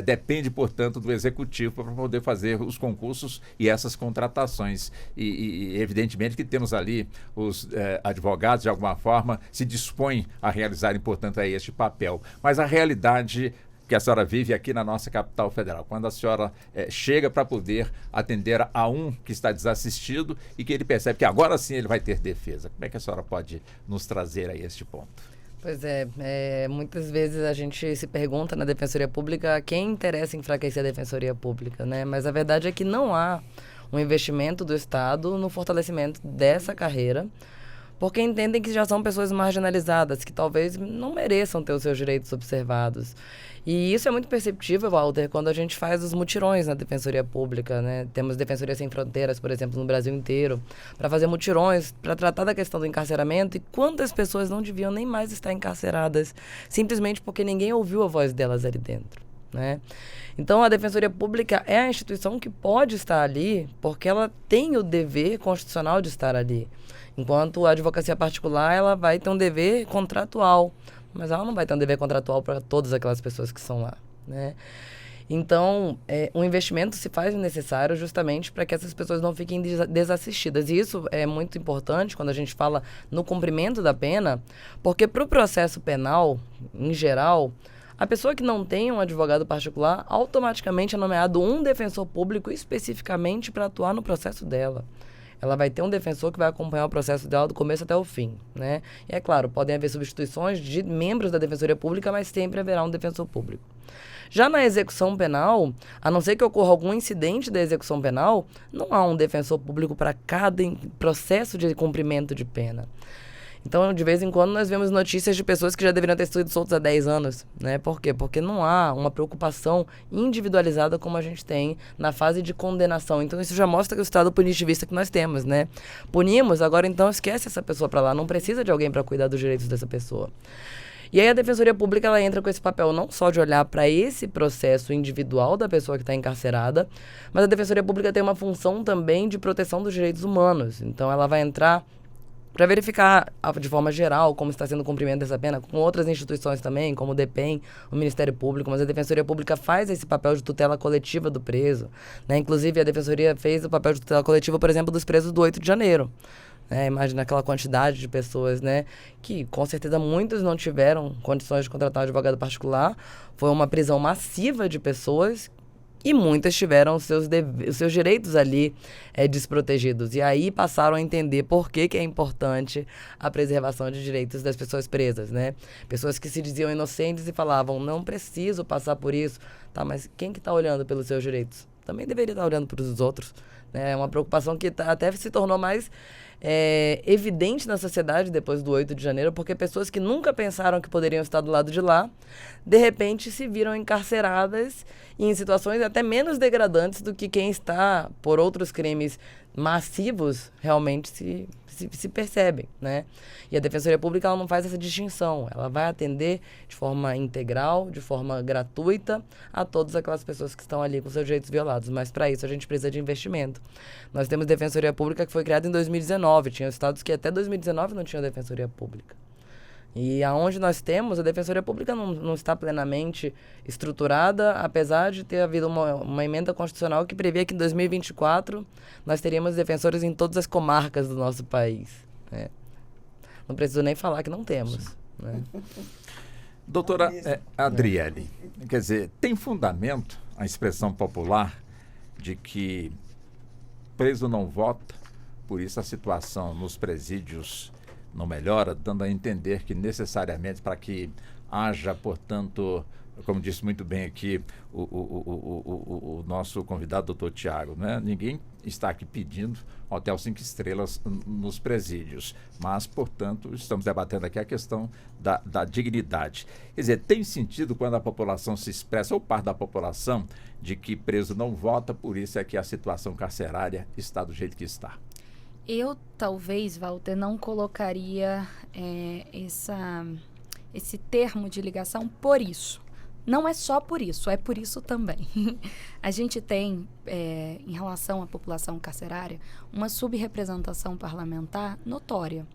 depende, portanto, do Executivo para poder fazer os concursos e essas contratações. E evidentemente que temos ali os advogados, de alguma forma, se dispõem a realizarem, portanto, este papel. Mas a realidade que a senhora vive aqui na nossa capital federal, quando a senhora chega para poder atender a um que está desassistido e que ele percebe que agora sim ele vai ter defesa. Como é que a senhora pode nos trazer a este ponto? Pois muitas vezes a gente se pergunta na Defensoria Pública quem interessa enfraquecer a Defensoria Pública, né? Mas a verdade é que não há um investimento do Estado no fortalecimento dessa carreira, porque entendem que já são pessoas marginalizadas, que talvez não mereçam ter os seus direitos observados. E isso é muito perceptível, Walter, quando a gente faz os mutirões na Defensoria Pública, né? Temos Defensoria Sem Fronteiras, por exemplo, no Brasil inteiro, para fazer mutirões, para tratar da questão do encarceramento e quantas pessoas não deviam nem mais estar encarceradas, simplesmente porque ninguém ouviu a voz delas ali dentro, né? Então, a Defensoria Pública é a instituição que pode estar ali porque ela tem o dever constitucional de estar ali. Enquanto a advocacia particular, ela vai ter um dever contratual, mas ela não vai ter um dever contratual para todas aquelas pessoas que estão lá, né? Então, um investimento se faz necessário justamente para que essas pessoas não fiquem desassistidas. E isso é muito importante quando a gente fala no cumprimento da pena, porque para o processo penal, em geral, a pessoa que não tem um advogado particular automaticamente é nomeado um defensor público especificamente para atuar no processo dela. Ela vai ter um defensor que vai acompanhar o processo dela do começo até o fim, né? E é claro, podem haver substituições de membros da Defensoria Pública, mas sempre haverá um defensor público. Já na execução penal, a não ser que ocorra algum incidente da execução penal, não há um defensor público para cada processo de cumprimento de pena. Então, de vez em quando, nós vemos notícias de pessoas que já deveriam ter sido soltas há 10 anos, né? Por quê? Porque não há uma preocupação individualizada como a gente tem na fase de condenação. Então, isso já mostra que o estado punitivista que nós temos, né? Punimos, agora então esquece essa pessoa para lá. Não precisa de alguém para cuidar dos direitos dessa pessoa. E aí a Defensoria Pública, ela entra com esse papel não só de olhar para esse processo individual da pessoa que está encarcerada, mas a Defensoria Pública tem uma função também de proteção dos direitos humanos. Então, ela vai entrar para verificar, de forma geral, como está sendo o cumprimento dessa pena, com outras instituições também, como o DEPEN, o Ministério Público, mas a Defensoria Pública faz esse papel de tutela coletiva do preso, né? Inclusive, a Defensoria fez o papel de tutela coletiva, por exemplo, dos presos do 8 de janeiro. Imagina aquela quantidade de pessoas, né, que com certeza muitos não tiveram condições de contratar um advogado particular. Foi uma prisão massiva de pessoas e muitas tiveram os seus direitos ali desprotegidos. E aí passaram a entender por que é importante a preservação de direitos das pessoas presas, né? Pessoas que se diziam inocentes e falavam, não preciso passar por isso. Tá, mas quem que está olhando pelos seus direitos? Também deveria estar olhando para os outros. Né? É uma preocupação que até se tornou mais evidente na sociedade depois do 8 de janeiro, porque pessoas que nunca pensaram que poderiam estar do lado de lá, de repente se viram encarceradas e em situações até menos degradantes do que quem está por outros crimes massivos realmente se percebem, né? E a Defensoria Pública, ela não faz essa distinção. Ela vai atender de forma integral, de forma gratuita, a todas aquelas pessoas que estão ali com seus direitos violados. Mas para isso a gente precisa de investimento. Nós temos Defensoria Pública que foi criada em 2019. Tinha estados que até 2019 não tinham Defensoria Pública. E aonde nós temos, a Defensoria Pública não está plenamente estruturada, apesar de ter havido uma emenda constitucional que previa que em 2024 nós teríamos defensores em todas as comarcas do nosso país. Né? Não preciso nem falar que não temos. Né? Doutora Adriele, quer dizer, tem fundamento a expressão popular de que preso não vota, por isso a situação nos presídios não melhora, dando a entender que necessariamente para que haja, portanto, como disse muito bem aqui o nosso convidado, doutor Tiago, né? Ninguém está aqui pedindo hotel 5 estrelas nos presídios, mas, portanto, estamos debatendo aqui a questão da dignidade. Quer dizer, tem sentido quando a população se expressa, ou parte da população, de que preso não vota, por isso é que a situação carcerária está do jeito que está. Eu, talvez, Walter, não colocaria esse termo de ligação por isso. Não é só por isso, é por isso também. A gente tem, em relação à população carcerária, uma subrepresentação parlamentar notória.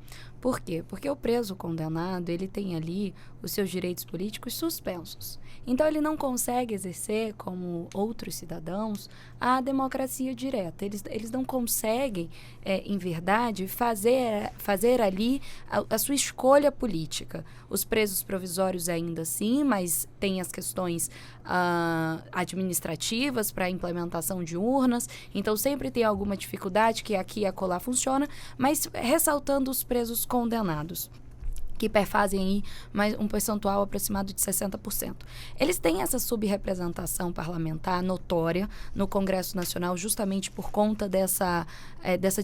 Por quê? Porque o preso condenado, ele tem ali os seus direitos políticos suspensos. Então, ele não consegue exercer, como outros cidadãos, a democracia direta. Eles não conseguem, em verdade, fazer ali a sua escolha política. Os presos provisórios ainda sim, mas tem as questões administrativas para a implementação de urnas. Então, sempre tem alguma dificuldade que aqui e acolá funciona, mas ressaltando os presos condenados. que perfazem aí um percentual aproximado de 60%. Eles têm essa subrepresentação parlamentar notória no Congresso Nacional justamente por conta dessa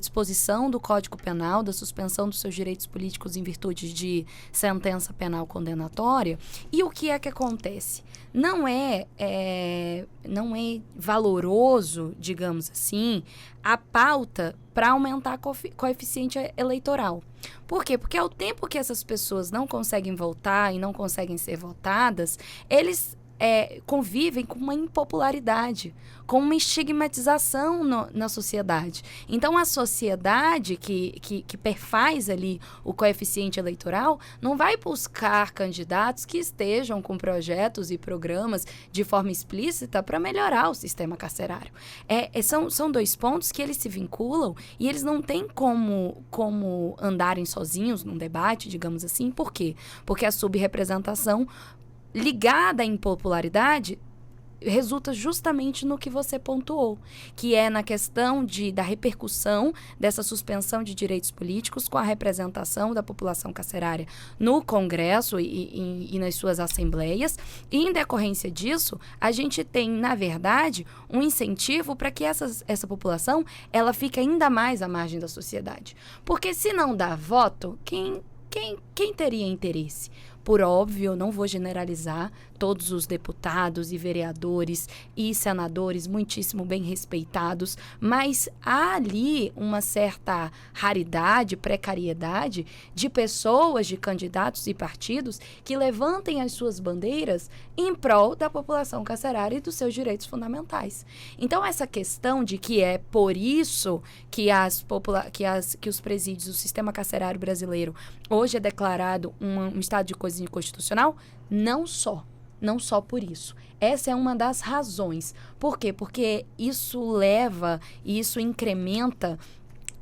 disposição do Código Penal, da suspensão dos seus direitos políticos em virtude de sentença penal condenatória. E o que é que acontece? Não é valoroso, digamos assim, a pauta para aumentar coeficiente eleitoral. Por quê? Porque ao tempo que essas pessoas não conseguem votar e não conseguem ser votadas, eles convivem com uma impopularidade, com uma estigmatização na sociedade. Então, a sociedade que perfaz ali o coeficiente eleitoral não vai buscar candidatos que estejam com projetos e programas de forma explícita para melhorar o sistema carcerário. São dois pontos que eles se vinculam e eles não têm como andarem sozinhos num debate, digamos assim. Por quê? Porque a subrepresentação ligada à impopularidade resulta justamente no que você pontuou, que é na questão da repercussão dessa suspensão de direitos políticos com a representação da população carcerária no Congresso e nas suas assembleias. E, em decorrência disso, a gente tem, na verdade, um incentivo para que essa população ela fique ainda mais à margem da sociedade. Porque se não dá voto, quem teria interesse? Por óbvio, eu não vou generalizar, todos os deputados e vereadores e senadores muitíssimo bem respeitados, mas há ali uma certa raridade, precariedade de pessoas, de candidatos e partidos que levantem as suas bandeiras em prol da população carcerária e dos seus direitos fundamentais. Então, essa questão de que é por isso que os presídios, o sistema carcerário brasileiro, hoje é declarado um estado de coisas inconstitucional, não só por isso. Essa é uma das razões. Por quê? Porque isso leva e isso incrementa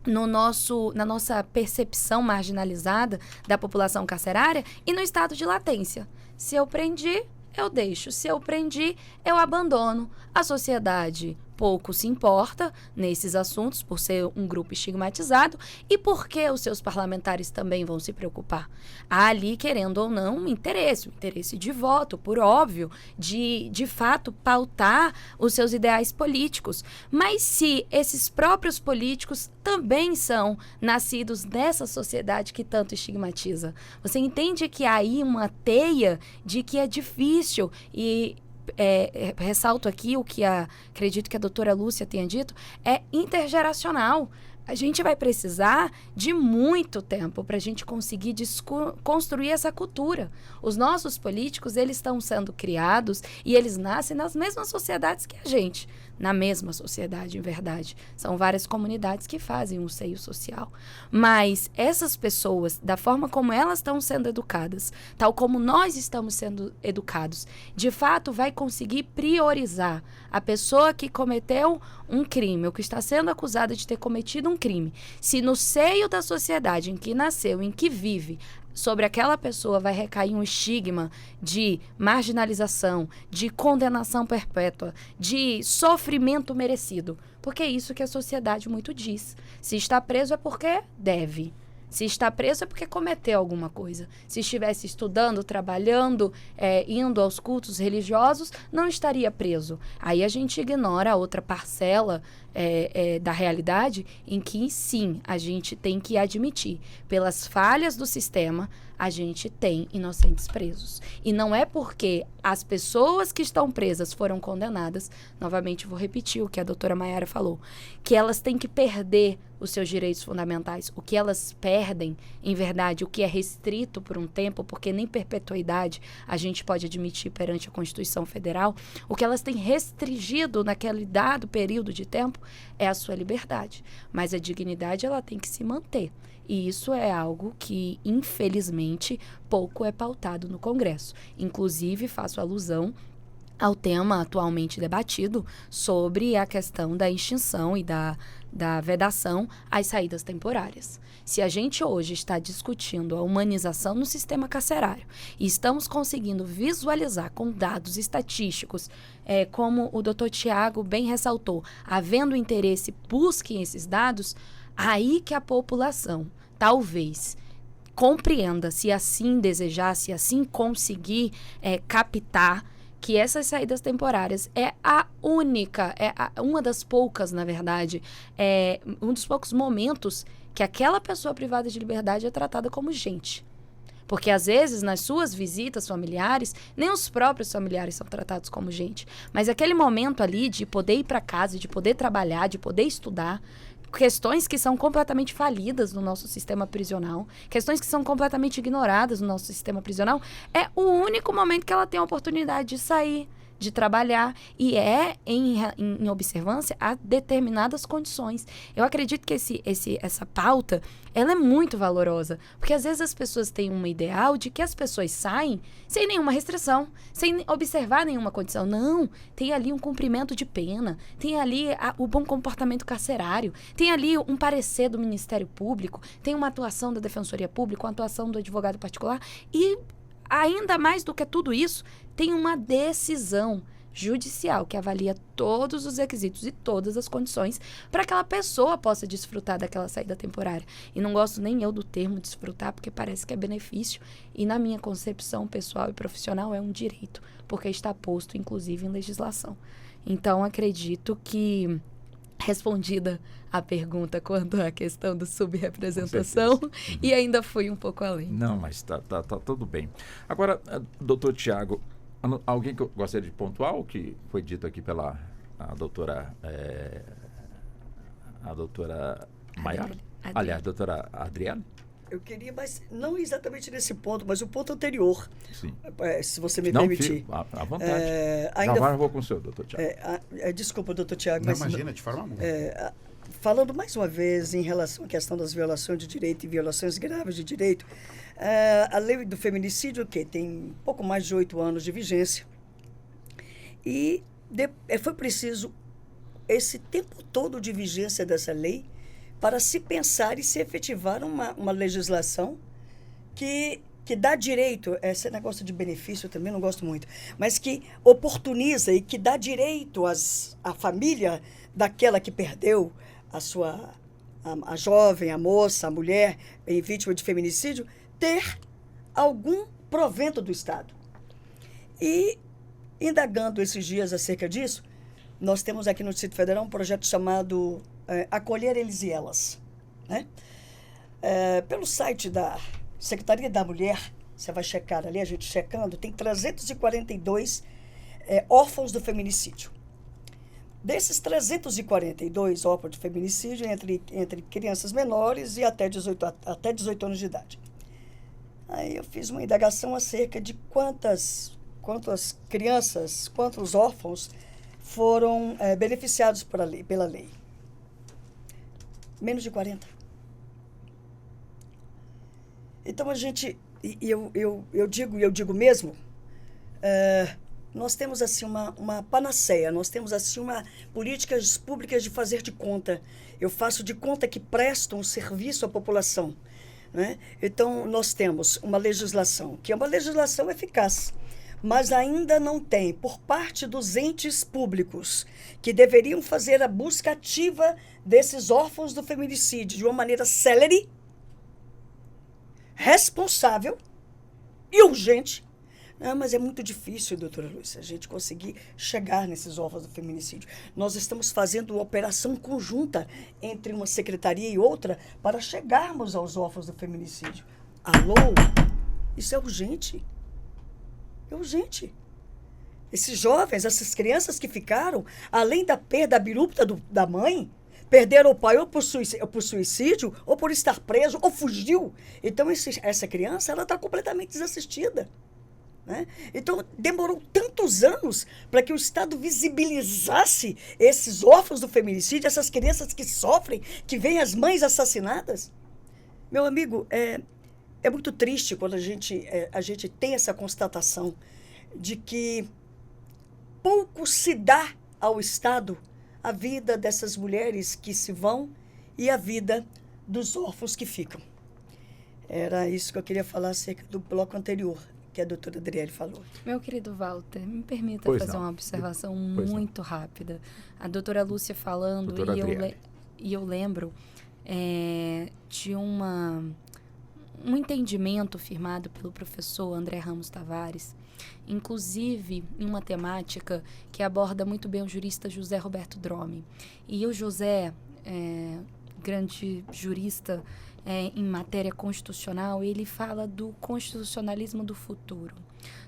na nossa percepção marginalizada da população carcerária e no estado de latência. Se eu prendi, eu deixo. Se eu prendi, eu abandono. A sociedade pouco se importa nesses assuntos por ser um grupo estigmatizado e porque os seus parlamentares também vão se preocupar. Há ali, querendo ou não, um interesse de voto, por óbvio, de fato pautar os seus ideais políticos. Mas se esses próprios políticos também são nascidos nessa sociedade que tanto estigmatiza, você entende que há aí uma teia de que é difícil e ressalto aqui o que acredito que a doutora Lúcia tenha dito, é intergeracional. A gente vai precisar de muito tempo para a gente conseguir construir essa cultura. Os nossos políticos, eles estão sendo criados e eles nascem nas mesmas sociedades que a gente. Na mesma sociedade, em verdade. São várias comunidades que fazem um seio social. Mas essas pessoas, da forma como elas estão sendo educadas, tal como nós estamos sendo educados, de fato vai conseguir priorizar a pessoa que cometeu um crime, ou que está sendo acusada de ter cometido um crime. Se no seio da sociedade em que nasceu, em que vive, sobre aquela pessoa vai recair um estigma de marginalização, de condenação perpétua, de sofrimento merecido. Porque é isso que a sociedade muito diz. Se está preso é porque deve. Se está preso é porque cometeu alguma coisa. Se estivesse estudando, trabalhando, indo aos cultos religiosos, não estaria preso. Aí a gente ignora a outra parcela da realidade em que, sim, a gente tem que admitir. Pelas falhas do sistema, a gente tem inocentes presos. E não é porque as pessoas que estão presas foram condenadas, novamente vou repetir o que a doutora Maiara falou, que elas têm que perder os seus direitos fundamentais. O que elas perdem, em verdade, o que é restrito por um tempo, porque nem perpetuidade a gente pode admitir perante a Constituição Federal, o que elas têm restringido naquele dado período de tempo é a sua liberdade. Mas a dignidade, ela tem que se manter. E isso é algo que, infelizmente, pouco é pautado no Congresso. Inclusive, faço alusão ao tema atualmente debatido sobre a questão da extinção e da vedação às saídas temporárias. Se a gente hoje está discutindo a humanização no sistema carcerário e estamos conseguindo visualizar com dados estatísticos, como o doutor Tiago bem ressaltou, havendo interesse, busquem esses dados, aí que a população, talvez, compreenda, se assim desejar, se assim conseguir captar, que essas saídas temporárias é a única, uma das poucas, na verdade, um dos poucos momentos que aquela pessoa privada de liberdade é tratada como gente. Porque, às vezes, nas suas visitas familiares, nem os próprios familiares são tratados como gente. Mas aquele momento ali de poder ir para casa, de poder trabalhar, de poder estudar, questões que são completamente falidas no nosso sistema prisional, questões que são completamente ignoradas no nosso sistema prisional, é o único momento que ela tem a oportunidade de sair, de trabalhar, e em observância a determinadas condições. Eu acredito que essa pauta, ela é muito valorosa, porque às vezes as pessoas têm um ideal de que as pessoas saem sem nenhuma restrição, sem observar nenhuma condição. Não, tem ali um cumprimento de pena, tem ali o bom comportamento carcerário, tem ali um parecer do Ministério Público, tem uma atuação da Defensoria Pública, uma atuação do advogado particular, e ainda mais do que tudo isso, tem uma decisão judicial que avalia todos os requisitos e todas as condições para que aquela pessoa possa desfrutar daquela saída temporária. E não gosto nem eu do termo desfrutar, porque parece que é benefício. E na minha concepção pessoal e profissional é um direito, porque está posto, inclusive, em legislação. Então, acredito que, respondida a pergunta quanto à questão do subrepresentação, e ainda fui um pouco além. Não, mas tá tudo bem. Agora, doutor Tiago, alguém que eu gostaria de pontuar o que foi dito aqui pela doutora Maiara? Aliás, doutora Adriane? Eu queria, mas não exatamente nesse ponto, mas o ponto anterior. Sim. Se você me Não, permitir. filho, à vontade. Ainda, Já vou com o senhor, doutor Tiago. desculpa, doutor Tiago. Não mas imagina, de forma alguma. Falando mais uma vez em relação à questão das violações de direito e violações graves de direito, a lei do feminicídio, que tem pouco mais de 8 anos de vigência, e foi preciso esse tempo todo de vigência dessa lei para se pensar e se efetivar uma legislação que dá direito, esse negócio de benefício eu também não gosto muito, mas que oportuniza e que dá direito à família daquela que perdeu a jovem, a moça, a mulher vítima de feminicídio, ter algum provento do Estado. E, indagando esses dias acerca disso, nós temos aqui no Distrito Federal um projeto chamado Acolher Eles e Elas. Né? Pelo site da Secretaria da Mulher, você vai checar ali, a gente checando, tem 342 órfãos do feminicídio. Desses 342 órfãos de feminicídio, entre crianças menores e até 18 anos de idade. Aí eu fiz uma indagação acerca de quantas crianças, quantos órfãos foram beneficiados pela lei. Menos de 40. Então a gente, eu digo mesmo, nós temos assim uma panaceia, nós temos assim políticas públicas de fazer de conta. Eu faço de conta que presto um serviço à população. Né? Então, nós temos uma legislação, que é uma legislação eficaz, mas ainda não tem, por parte dos entes públicos, que deveriam fazer a busca ativa desses órfãos do feminicídio de uma maneira célere, responsável e urgente. Mas é muito difícil, doutora Lúcia, a gente conseguir chegar nesses órfãos do feminicídio. Nós estamos fazendo uma operação conjunta entre uma secretaria e outra para chegarmos aos órfãos do feminicídio. Alô? Isso é urgente. É urgente. Esses jovens, essas crianças que ficaram, além da perda abrupta da mãe, perderam o pai ou por suicídio, ou por estar preso, ou fugiu. Então, essa criança ela está completamente desassistida. Né? Então, demorou tantos anos para que o Estado visibilizasse esses órfãos do feminicídio, essas crianças que sofrem, que veem as mães assassinadas. Meu amigo, é muito triste quando a gente tem essa constatação de que pouco se dá ao Estado a vida dessas mulheres que se vão e a vida dos órfãos que ficam. Era isso que eu queria falar acerca do bloco anterior, que a doutora Adriele falou. Meu querido Walter, me permita fazer uma observação muito rápida. A doutora Lúcia falando, e eu lembro de um entendimento firmado pelo professor André Ramos Tavares, inclusive em uma temática que aborda muito bem o jurista José Roberto Drome. E o José, grande jurista em matéria constitucional, ele fala do constitucionalismo do futuro,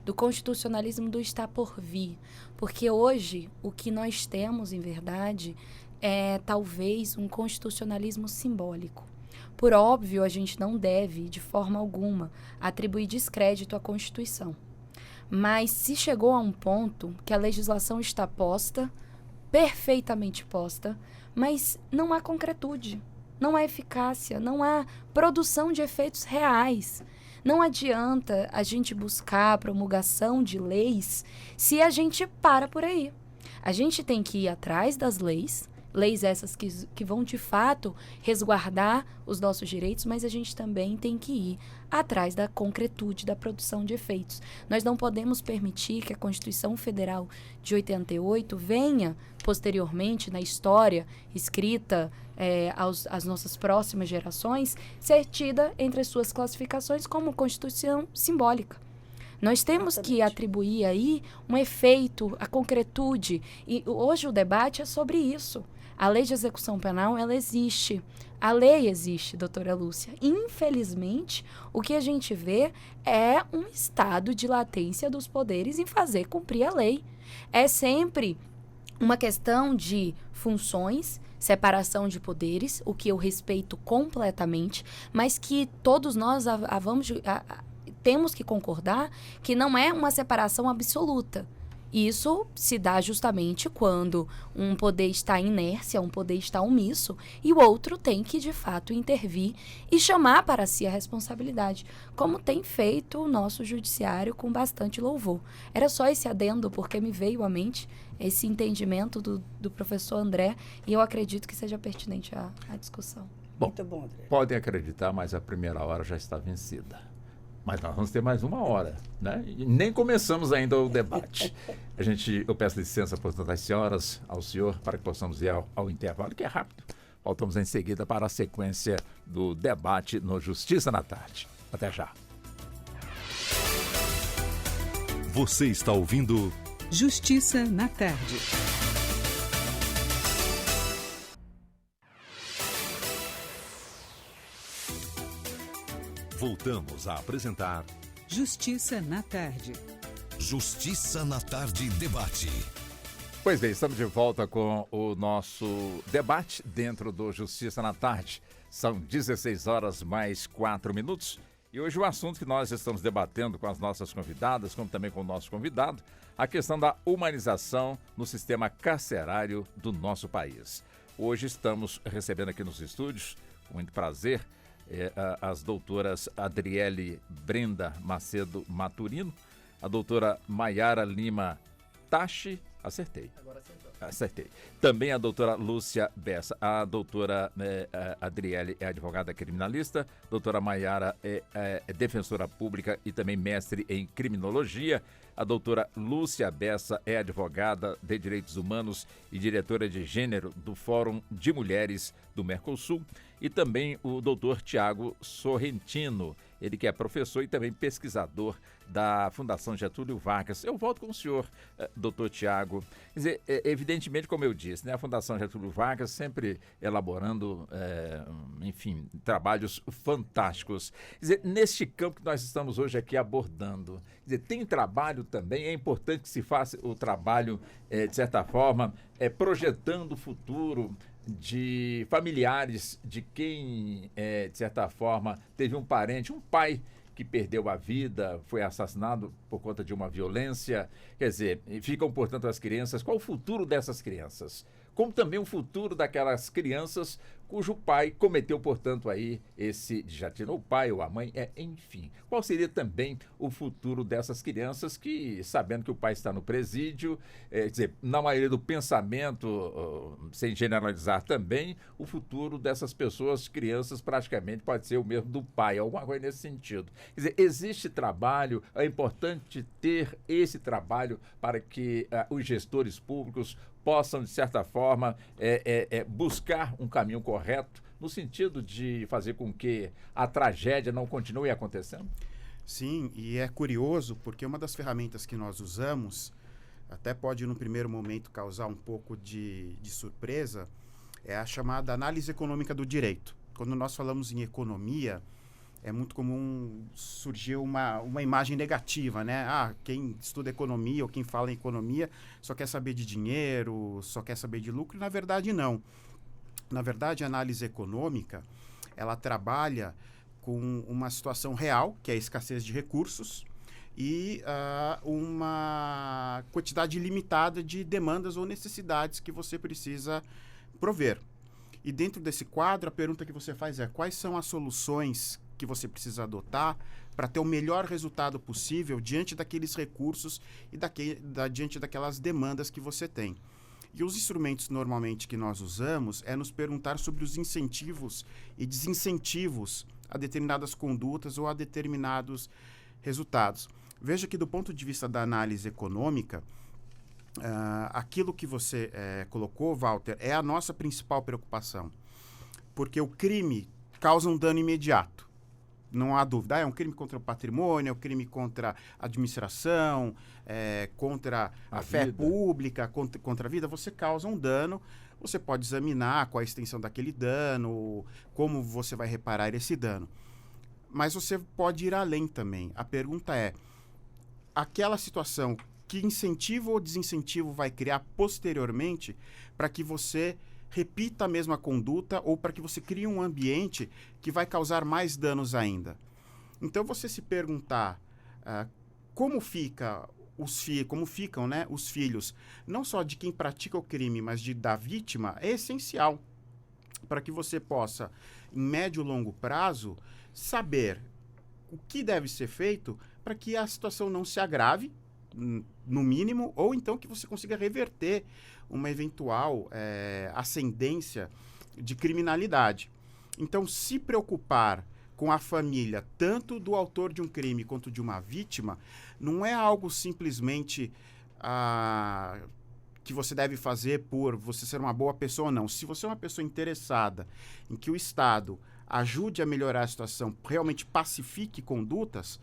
do constitucionalismo do está por vir, porque hoje o que nós temos, em verdade, é talvez um constitucionalismo simbólico. Por óbvio, a gente não deve, de forma alguma, atribuir descrédito à Constituição. Mas se chegou a um ponto que a legislação está posta, perfeitamente posta, mas não há concretude, não há eficácia, não há produção de efeitos reais. Não adianta a gente buscar a promulgação de leis se a gente para por aí. A gente tem que ir atrás das leis essas que vão, de fato, resguardar os nossos direitos, mas a gente também tem que ir atrás da concretude da produção de efeitos. Nós não podemos permitir que a Constituição Federal de 88 venha, posteriormente, na história escrita às nossas próximas gerações, ser tida entre as suas classificações como Constituição simbólica. Nós temos que atribuir aí um efeito, a concretude, e hoje o debate é sobre isso. A lei de execução penal, ela existe. A lei existe, doutora Lúcia. Infelizmente, o que a gente vê é um estado de latência dos poderes em fazer cumprir a lei. É sempre uma questão de funções, separação de poderes, o que eu respeito completamente, mas que todos nós temos que concordar que não é uma separação absoluta. Isso se dá justamente quando um poder está em inércia, um poder está omisso, e o outro tem que, de fato, intervir e chamar para si a responsabilidade, como tem feito o nosso judiciário com bastante louvor. Era só esse adendo, porque me veio à mente esse entendimento do professor André, e eu acredito que seja pertinente à discussão. Bom, Muito bom, André. podem acreditar, mas a primeira hora já está vencida. Mas nós vamos ter mais uma hora, né? E nem começamos ainda o debate. Eu peço licença, portanto, às senhoras, ao senhor, para que possamos ir ao intervalo, que é rápido. Voltamos em seguida para a sequência do debate no Justiça na Tarde. Até já. Você está ouvindo Justiça na Tarde. Voltamos a apresentar Justiça na Tarde. Justiça na Tarde Debate. Pois bem, estamos de volta com o nosso debate dentro do Justiça na Tarde. São 16 horas mais 4 minutos. E hoje o assunto que nós estamos debatendo com as nossas convidadas, como também com o nosso convidado, a questão da humanização no sistema carcerário do nosso país. Hoje estamos recebendo aqui nos estúdios, com muito prazer, as doutoras Adriele Brenda Macedo Maturino, a doutora Maiara Lima Tachi, acertei. Acertei. Também a doutora Lúcia Bessa. A doutora Adriele é advogada criminalista, doutora Maiara é defensora pública e também mestre em criminologia. A doutora Lúcia Bessa é advogada de direitos humanos e diretora de gênero do Fórum de Mulheres do Mercosul. E também o doutor Tiago Sorrentino, ele que é professor e também pesquisador da Fundação Getúlio Vargas. Eu volto com o senhor, doutor Tiago. Quer dizer, evidentemente, como eu disse, né, a Fundação Getúlio Vargas sempre elaborando, enfim, trabalhos fantásticos. Quer dizer, neste campo que nós estamos hoje aqui abordando, quer dizer, tem trabalho também, é importante que se faça o trabalho, de certa forma, projetando o futuro de familiares de quem, de certa forma, teve um parente, um pai que perdeu a vida, foi assassinado por conta de uma violência. Quer dizer, ficam, portanto, as crianças. Qual o futuro dessas crianças? Como também o futuro daquelas crianças cujo pai cometeu, portanto, aí já tirou o pai ou a mãe, enfim. Qual seria também o futuro dessas crianças que, sabendo que o pai está no presídio, quer dizer, na maioria do pensamento, sem generalizar também, o futuro dessas pessoas, crianças, praticamente pode ser o mesmo do pai, alguma coisa nesse sentido. Quer dizer, existe trabalho, é importante ter esse trabalho para que os gestores públicos possam, de certa forma, buscar um caminho correto no sentido de fazer com que a tragédia não continue acontecendo? Sim, e é curioso porque uma das ferramentas que nós usamos, até pode no primeiro momento causar um pouco de surpresa, é a chamada análise econômica do direito. Quando nós falamos em economia, é muito comum surgir uma imagem negativa, né? Ah, quem estuda economia ou quem fala em economia só quer saber de dinheiro, só quer saber de lucro, e na verdade não. Na verdade, a análise econômica, ela trabalha com uma situação real, que é a escassez de recursos, e uma quantidade limitada de demandas ou necessidades que você precisa prover. E dentro desse quadro, a pergunta que você faz é: quais são as soluções que você precisa adotar para ter o melhor resultado possível diante daqueles recursos e diante daquelas demandas que você tem? E os instrumentos normalmente que nós usamos é nos perguntar sobre os incentivos e desincentivos a determinadas condutas ou a determinados resultados. Veja que do ponto de vista da análise econômica, aquilo que você colocou, Walter, é a nossa principal preocupação. Porque o crime causa um dano imediato. Não há dúvida. É um crime contra o patrimônio, é um crime contra a administração, contra a fé pública, contra a vida. Você causa um dano. Você pode examinar qual a extensão daquele dano, como você vai reparar esse dano. Mas você pode ir além também. A pergunta é: aquela situação, que incentivo ou desincentivo vai criar posteriormente para que você repita a mesma conduta ou para que você crie um ambiente que vai causar mais danos ainda? Então, você se perguntar como ficam os filhos, não só de quem pratica o crime, mas da vítima, é essencial para que você possa, em médio e longo prazo, saber o que deve ser feito para que a situação não se agrave, no mínimo, ou então que você consiga reverter uma eventual ascendência de criminalidade. Então, se preocupar com a família, tanto do autor de um crime quanto de uma vítima, não é algo simplesmente que você deve fazer por você ser uma boa pessoa ou não. Se você é uma pessoa interessada em que o Estado ajude a melhorar a situação, realmente pacifique condutas,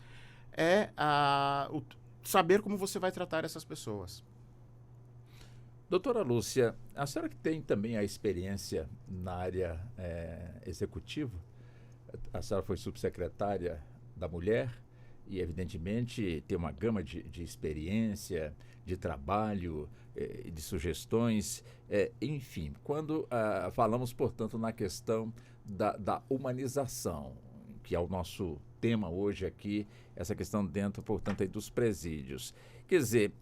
saber como você vai tratar essas pessoas. Doutora Lúcia, a senhora que tem também a experiência na área executiva, a senhora foi subsecretária da Mulher e, evidentemente, tem uma gama de experiência, de trabalho, de sugestões, enfim, quando falamos, portanto, na questão da humanização, que é o nosso tema hoje aqui, essa questão dentro, portanto, aí dos presídios. Quer dizer,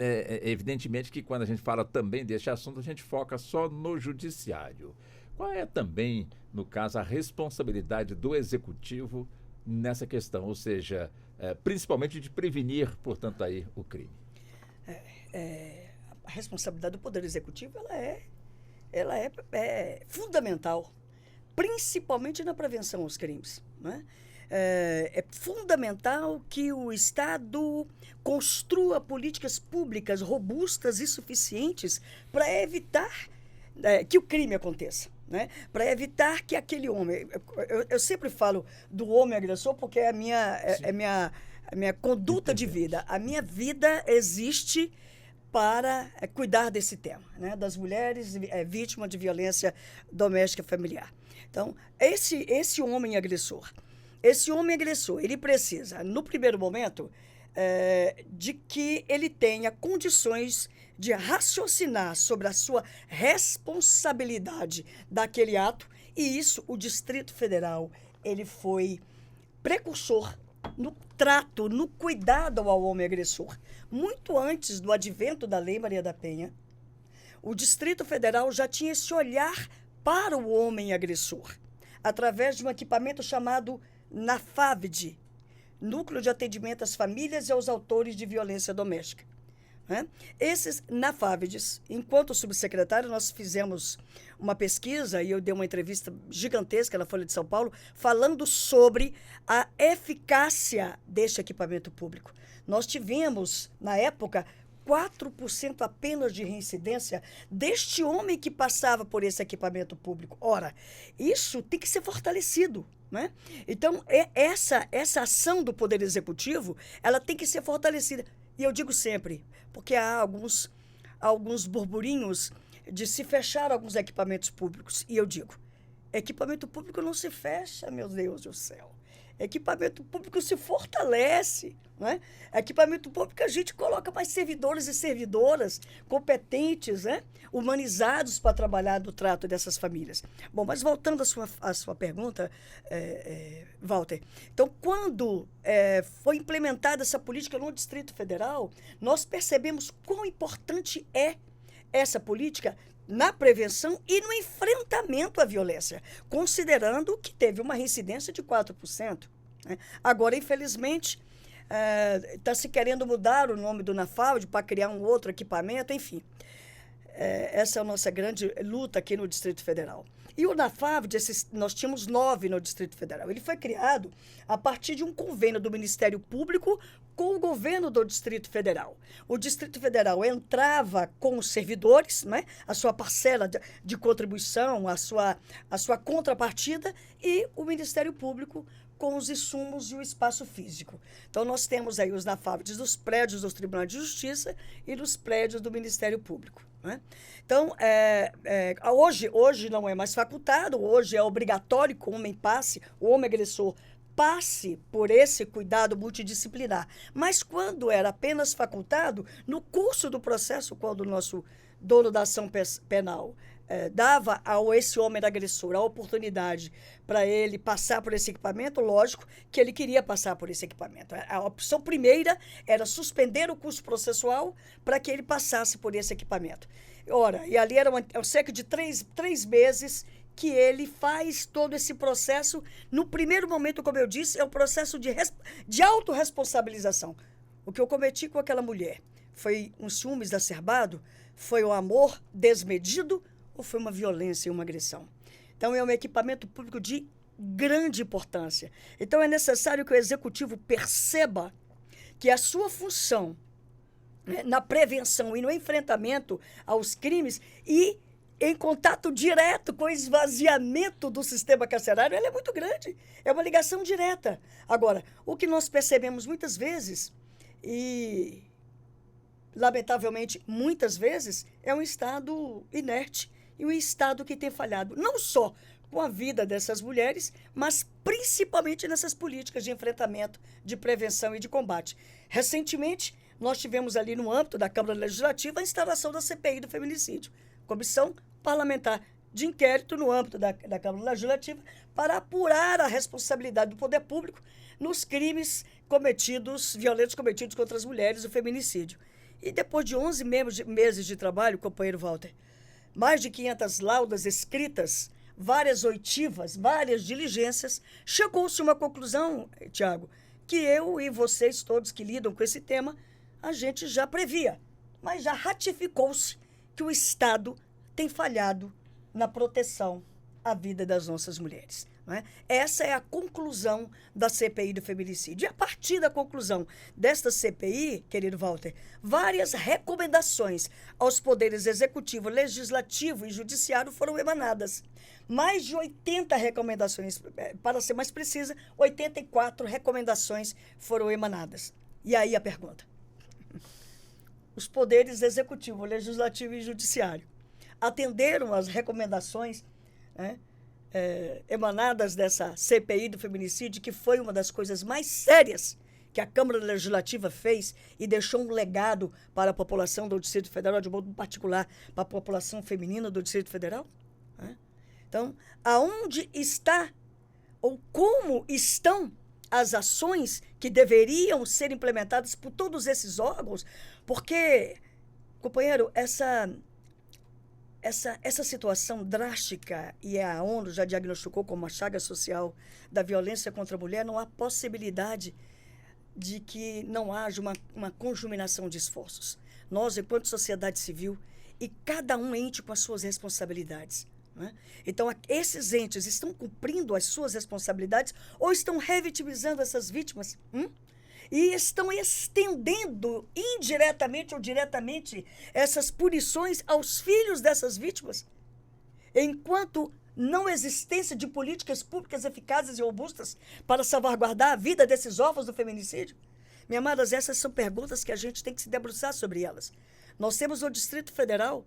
evidentemente que quando a gente fala também deste assunto, a gente foca só no judiciário. Qual é também, no caso, a responsabilidade do executivo nessa questão, ou seja, principalmente de prevenir, portanto, aí o crime? A responsabilidade do Poder Executivo, ela é fundamental, principalmente na prevenção aos crimes, né? É fundamental que o Estado construa políticas públicas robustas e suficientes para evitar que o crime aconteça, né? Para evitar que aquele homem... Eu sempre falo do homem agressor porque é a minha conduta de vida. A minha vida existe para cuidar desse tema, né? Das mulheres vítimas de violência doméstica familiar. Então, esse homem agressor, ele precisa, no primeiro momento, de que ele tenha condições de raciocinar sobre a sua responsabilidade daquele ato, e isso, o Distrito Federal, ele foi precursor no trato, no cuidado ao homem agressor. Muito antes do advento da Lei Maria da Penha, o Distrito Federal já tinha esse olhar para o homem agressor, através de um equipamento chamado NAFAVD, Núcleo de Atendimento às Famílias e aos Autores de Violência Doméstica, né? Esses NAFAVDs, enquanto subsecretário, nós fizemos uma pesquisa e eu dei uma entrevista gigantesca na Folha de São Paulo falando sobre a eficácia deste equipamento público. Nós tivemos, na época, 4% apenas de reincidência deste homem que passava por esse equipamento público. Ora, isso tem que ser fortalecido, né? Então, essa ação do Poder Executivo, ela tem que ser fortalecida. E eu digo sempre, porque há alguns burburinhos de se fechar alguns equipamentos públicos. E eu digo, equipamento público não se fecha, meu Deus do céu. Equipamento público se fortalece, né? Equipamento público a gente coloca mais servidores e servidoras competentes, né? Humanizados para trabalhar no trato dessas famílias. Bom, mas voltando à sua pergunta, Walter, então quando foi implementada essa política no Distrito Federal, nós percebemos quão importante é essa política na prevenção e no enfrentamento à violência, considerando que teve uma reincidência de 4%. Né? Agora, infelizmente, está se querendo mudar o nome do NAFAVD para criar um outro equipamento, enfim. Essa é a nossa grande luta aqui no Distrito Federal. E o NAFAVD, nós tínhamos 9 no Distrito Federal. Ele foi criado a partir de um convênio do Ministério Público com o governo do Distrito Federal. O Distrito Federal entrava com os servidores, né, a sua parcela de contribuição, a sua contrapartida, e o Ministério Público com os insumos e o espaço físico. Então, nós temos aí os NAFAVDs dos prédios dos Tribunais de Justiça e dos prédios do Ministério Público. Né? Então, hoje não é mais facultado, hoje é obrigatório que o homem agressor passe por esse cuidado multidisciplinar. Mas quando era apenas facultado, no curso do processo, quando o nosso dono da ação penal dava a esse homem agressor a oportunidade para ele passar por esse equipamento, lógico que ele queria passar por esse equipamento. A opção primeira era suspender o curso processual para que ele passasse por esse equipamento. Ora, e ali era cerca de 3 meses que ele faz todo esse processo. No primeiro momento, como eu disse, é um processo de autorresponsabilização. O que eu cometi com aquela mulher foi um ciúme exacerbado? Foi um amor desmedido? Ou foi uma violência e uma agressão? Então, é um equipamento público de grande importância. Então, é necessário que o Executivo perceba que a sua função, né, na prevenção e no enfrentamento aos crimes e em contato direto com o esvaziamento do sistema carcerário, ela é muito grande. É uma ligação direta. Agora, o que nós percebemos muitas vezes, e lamentavelmente muitas vezes, é um Estado inerte e um Estado que tem falhado, não só com a vida dessas mulheres, mas principalmente nessas políticas de enfrentamento, de prevenção e de combate. Recentemente, nós tivemos ali no âmbito da Câmara Legislativa a instalação da CPI do feminicídio, Comissão Parlamentar de Inquérito no âmbito da Câmara Legislativa, para apurar a responsabilidade do poder público nos crimes violentos cometidos contra as mulheres, o feminicídio. E depois de 11 meses de trabalho, companheiro Walter, mais de 500 laudas escritas, várias oitivas, várias diligências, chegou-se a uma conclusão, Tiago, que eu e vocês todos que lidam com esse tema, a gente já previa, mas já ratificou-se que o Estado tem falhado na proteção à vida das nossas mulheres. Não é? Essa é a conclusão da CPI do feminicídio. E a partir da conclusão desta CPI, querido Walter, várias recomendações aos poderes executivo, legislativo e judiciário foram emanadas. Mais de 80 recomendações, para ser mais precisa, 84 recomendações foram emanadas. E aí a pergunta: os poderes executivo, legislativo e judiciário atenderam às recomendações, né, emanadas dessa CPI do feminicídio, que foi uma das coisas mais sérias que a Câmara Legislativa fez e deixou um legado para a população do Distrito Federal, de modo particular para a população feminina do Distrito Federal? Né? Então, aonde está ou como estão as ações que deveriam ser implementadas por todos esses órgãos? Porque, companheiro, essa situação drástica, e a ONU já diagnosticou como uma chaga social da violência contra a mulher, não há possibilidade de que não haja uma conjuminação de esforços. Nós, enquanto sociedade civil, e cada um ente com as suas responsabilidades. Né? Então, esses entes estão cumprindo as suas responsabilidades ou estão revitimizando essas vítimas? e estão estendendo indiretamente ou diretamente essas punições aos filhos dessas vítimas, enquanto não existência de políticas públicas eficazes e robustas para salvaguardar a vida desses órfãos do feminicídio? Minhas amadas, essas são perguntas que a gente tem que se debruçar sobre elas. Nós temos no Distrito Federal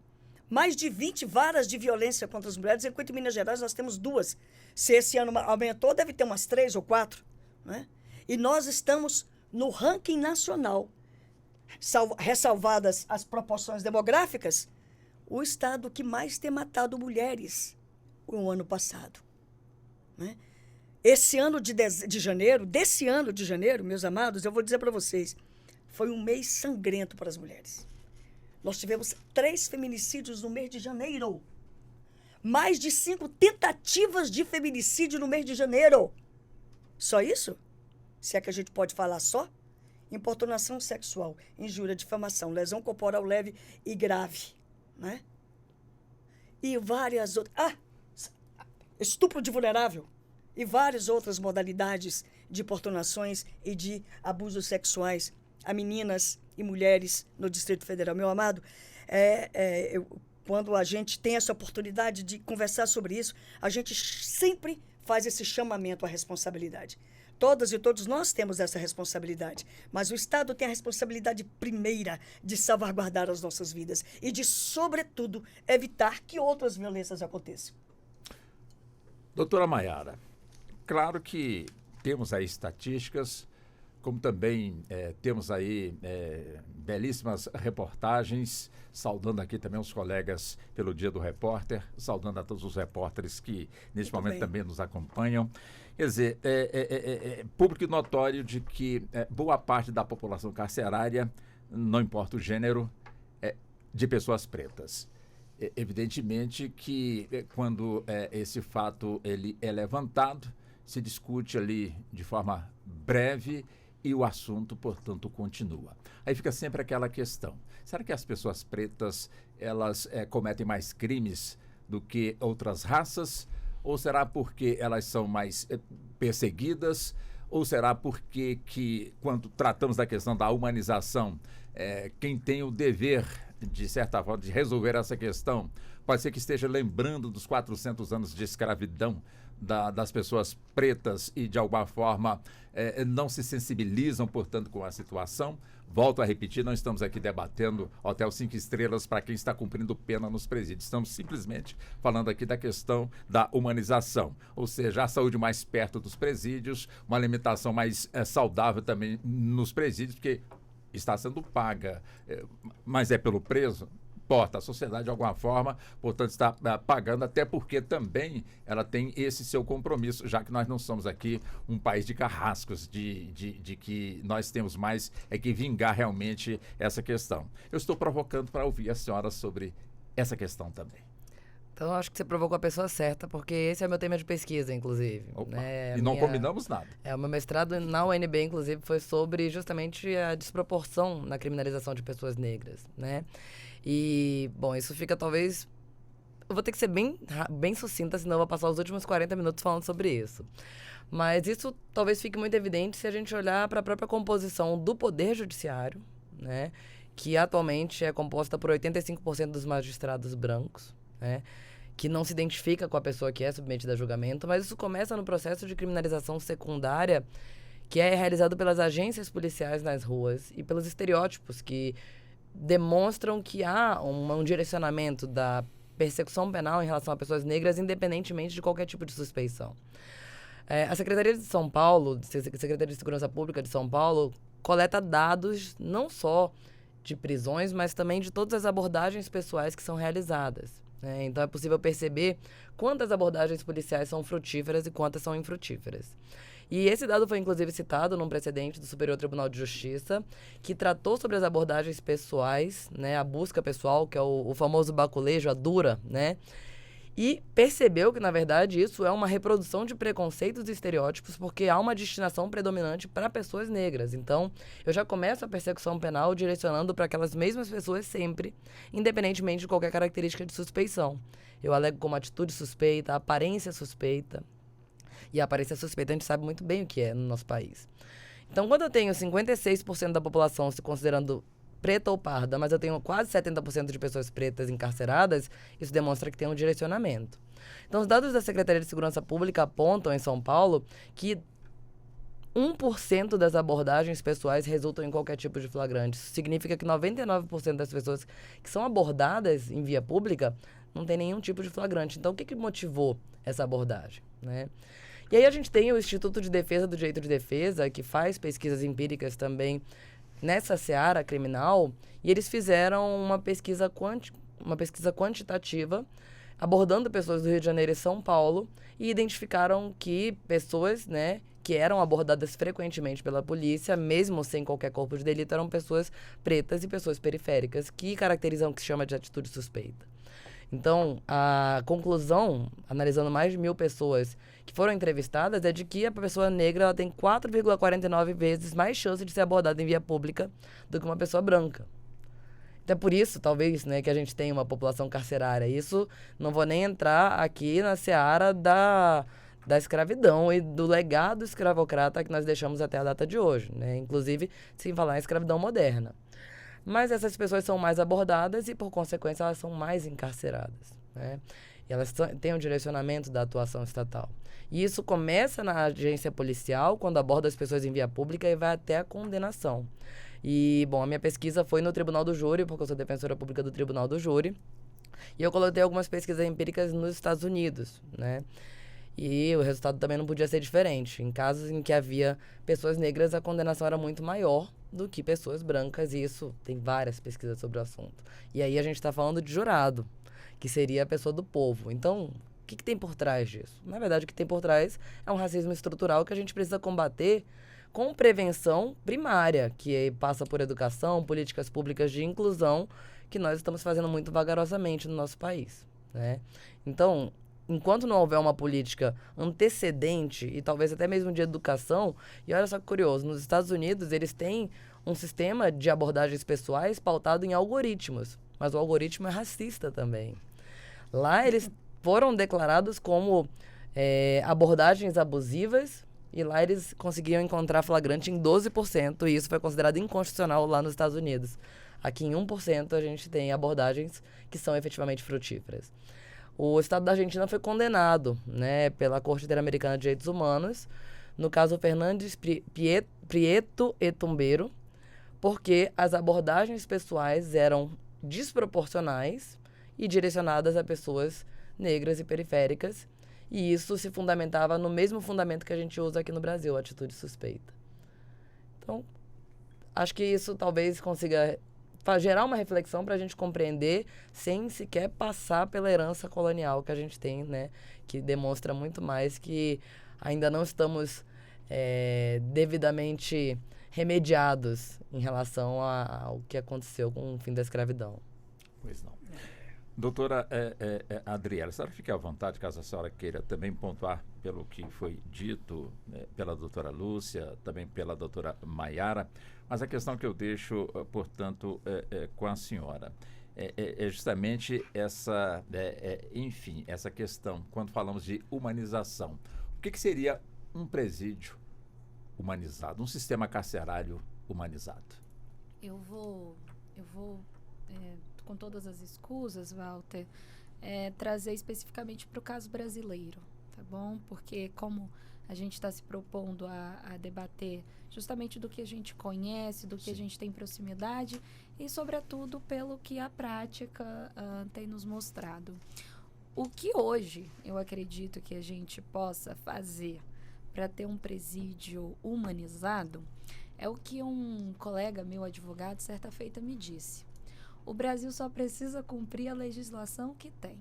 mais de 20 varas de violência contra as mulheres, enquanto em Minas Gerais nós temos 2. Se esse ano aumentou, deve ter umas 3 ou 4. Né? E nós estamos no ranking nacional, ressalvadas as proporções demográficas, o estado que mais tem matado mulheres no ano passado. Né? Esse ano de janeiro, desse ano de janeiro, meus amados, eu vou dizer para vocês, foi um mês sangrento para as mulheres. Nós tivemos 3 feminicídios no mês de janeiro. Mais de 5 tentativas de feminicídio no mês de janeiro. Só isso? Se é que a gente pode falar só? Importunação sexual, injúria, difamação, lesão corporal leve e grave. Né? E várias outras... estupro de vulnerável. E várias outras modalidades de importunações e de abusos sexuais a meninas e mulheres no Distrito Federal. Meu amado, quando a gente tem essa oportunidade de conversar sobre isso, a gente sempre faz esse chamamento à responsabilidade. Todas e todos nós temos essa responsabilidade, mas o Estado tem a responsabilidade primeira de salvaguardar as nossas vidas e de, sobretudo, evitar que outras violências aconteçam. Doutora Maiara, claro que temos aí estatísticas, como também temos aí belíssimas reportagens, saudando aqui também os colegas pelo Dia do Repórter, saudando a todos os repórteres que neste momento também nos acompanham. Quer dizer, público e notório de que boa parte da população carcerária, não importa o gênero, é de pessoas pretas. Evidentemente que quando esse fato ele é levantado, se discute ali de forma breve e o assunto, portanto, continua. Aí fica sempre aquela questão, será que as pessoas pretas, elas cometem mais crimes do que outras raças? Ou será porque elas são mais perseguidas? Ou será porque que, quando tratamos da questão da humanização, quem tem o dever, de certa forma, de resolver essa questão, pode ser que esteja lembrando dos 400 anos de escravidão das pessoas pretas e, de alguma forma, não se sensibilizam, portanto, com a situação? Volto a repetir, não estamos aqui debatendo hotel 5 estrelas para quem está cumprindo pena nos presídios. Estamos simplesmente falando aqui da questão da humanização, ou seja, a saúde mais perto dos presídios, uma alimentação mais saudável também nos presídios, porque está sendo paga, mas é pelo preso? Importa, a sociedade de alguma forma, portanto, está pagando, até porque também ela tem esse seu compromisso, já que nós não somos aqui um país de carrascos, de que nós temos mais que vingar realmente essa questão. Eu estou provocando para ouvir a senhora sobre essa questão também. Então, acho que você provocou a pessoa certa, porque esse é o meu tema de pesquisa, inclusive. E não combinamos nada. O meu mestrado na UNB, inclusive, foi sobre justamente a desproporção na criminalização de pessoas negras, né? E, bom, isso fica talvez... Eu vou ter que ser bem sucinta, senão eu vou passar os últimos 40 minutos falando sobre isso. Mas isso talvez fique muito evidente se a gente olhar para a própria composição do Poder Judiciário, né? Que atualmente é composta por 85% dos magistrados brancos, né? Que não se identifica com a pessoa que é submetida a julgamento, mas isso começa no processo de criminalização secundária que é realizado pelas agências policiais nas ruas e pelos estereótipos que demonstram que há um direcionamento da persecução penal em relação a pessoas negras, independentemente de qualquer tipo de suspeição. A Secretaria de São Paulo, Secretaria de Segurança Pública de São Paulo, coleta dados não só de prisões, mas também de todas as abordagens pessoais que são realizadas. Então é possível perceber quantas abordagens policiais são frutíferas e quantas são infrutíferas. E esse dado foi inclusive citado num precedente do Superior Tribunal de Justiça, que tratou sobre as abordagens pessoais, né, a busca pessoal, que é o famoso baculejo, a dura, né? E percebeu que, na verdade, isso é uma reprodução de preconceitos e estereótipos, porque há uma destinação predominante para pessoas negras. Então, eu já começo a persecução penal direcionando para aquelas mesmas pessoas sempre, independentemente de qualquer característica de suspeição. Eu alego como atitude suspeita, aparência suspeita. E a aparência suspeita a gente sabe muito bem o que é no nosso país. Então, quando eu tenho 56% da população se considerando preta ou parda, mas eu tenho quase 70% de pessoas pretas encarceradas, isso demonstra que tem um direcionamento. Então, os dados da Secretaria de Segurança Pública apontam em São Paulo que 1% das abordagens pessoais resultam em qualquer tipo de flagrante. Isso significa que 99% das pessoas que são abordadas em via pública não tem nenhum tipo de flagrante. Então, o que motivou essa abordagem, né? E aí a gente tem o Instituto de Defesa do Direito de Defesa, que faz pesquisas empíricas também nessa seara criminal, e eles fizeram uma pesquisa quantitativa abordando pessoas do Rio de Janeiro e São Paulo e identificaram que pessoas, né, que eram abordadas frequentemente pela polícia, mesmo sem qualquer corpo de delito, eram pessoas pretas e pessoas periféricas, que caracterizam o que se chama de atitude suspeita. Então, a conclusão, analisando mais de 1.000 pessoas que foram entrevistadas, é de que a pessoa negra ela tem 4,49 vezes mais chance de ser abordada em via pública do que uma pessoa branca. Então, é por isso, talvez, né, que a gente tem uma população carcerária. Isso, não vou nem entrar aqui na seara da escravidão e do legado escravocrata que nós deixamos até a data de hoje, né? Inclusive, sem falar em escravidão moderna. Mas essas pessoas são mais abordadas e, por consequência, elas são mais encarceradas, né? E elas têm um direcionamento da atuação estatal. E isso começa na agência policial, quando aborda as pessoas em via pública e vai até a condenação. E, bom, a minha pesquisa foi no Tribunal do Júri, porque eu sou defensora pública do Tribunal do Júri. E eu coloquei algumas pesquisas empíricas nos Estados Unidos, né? E o resultado também não podia ser diferente. Em casos em que havia pessoas negras, a condenação era muito maior do que pessoas brancas, e isso tem várias pesquisas sobre o assunto. E aí a gente está falando de jurado, que seria a pessoa do povo. Então, o que tem por trás disso? Na verdade, o que tem por trás é um racismo estrutural que a gente precisa combater com prevenção primária, que passa por educação, políticas públicas de inclusão, que nós estamos fazendo muito vagarosamente no nosso país, né? Então, enquanto não houver uma política antecedente e talvez até mesmo de educação, e olha só que curioso, nos Estados Unidos eles têm um sistema de abordagens pessoais pautado em algoritmos, mas o algoritmo é racista também. Lá eles foram declarados como abordagens abusivas, e lá eles conseguiam encontrar flagrante em 12%, e isso foi considerado inconstitucional lá nos Estados Unidos. Aqui em 1% a gente tem abordagens que são efetivamente frutíferas. O Estado da Argentina foi condenado, né, pela Corte Interamericana de Direitos Humanos, no caso Fernandes Prieto e Tumbeiro, porque as abordagens pessoais eram desproporcionais e direcionadas a pessoas negras e periféricas, e isso se fundamentava no mesmo fundamento que a gente usa aqui no Brasil, a atitude suspeita. Então, acho que isso talvez consiga gerar uma reflexão para a gente compreender sem sequer passar pela herança colonial que a gente tem, né? Que demonstra muito mais que ainda não estamos devidamente remediados em relação ao que aconteceu com o fim da escravidão. Pois não. Doutora Adriela, a senhora fique à vontade, caso a senhora queira também pontuar pelo que foi dito pela doutora Lúcia, também pela doutora Maiara, mas a questão que eu deixo, portanto, com a senhora é justamente essa, enfim, essa questão, quando falamos de humanização. O que seria um presídio humanizado, um sistema carcerário humanizado? Eu vou com todas as escusas, Walter, trazer especificamente para o caso brasileiro, tá bom? Porque como a gente está se propondo a debater justamente do que a gente conhece, do que a gente tem proximidade e, sobretudo, pelo que a prática tem nos mostrado. O que hoje eu acredito que a gente possa fazer para ter um presídio humanizado é o que um colega meu, advogado, certa feita me disse. O Brasil só precisa cumprir a legislação que tem.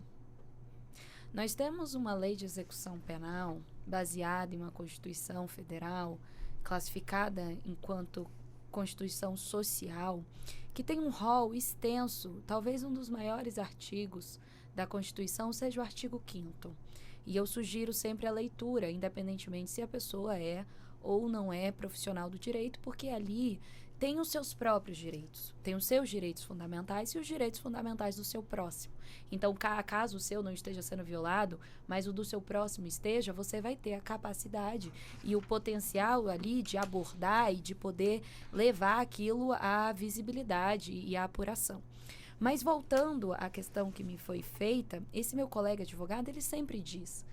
Nós temos uma lei de execução penal baseada em uma Constituição Federal, classificada enquanto Constituição Social, que tem um rol extenso, talvez um dos maiores artigos da Constituição seja o artigo 5º. E eu sugiro sempre a leitura, independentemente se a pessoa é ou não é profissional do direito, porque ali tem os seus próprios direitos, tem os seus direitos fundamentais e os direitos fundamentais do seu próximo. Então, caso o seu não esteja sendo violado, mas o do seu próximo esteja, você vai ter a capacidade e o potencial ali de abordar e de poder levar aquilo à visibilidade e à apuração. Mas voltando à questão que me foi feita, esse meu colega advogado, ele sempre diz...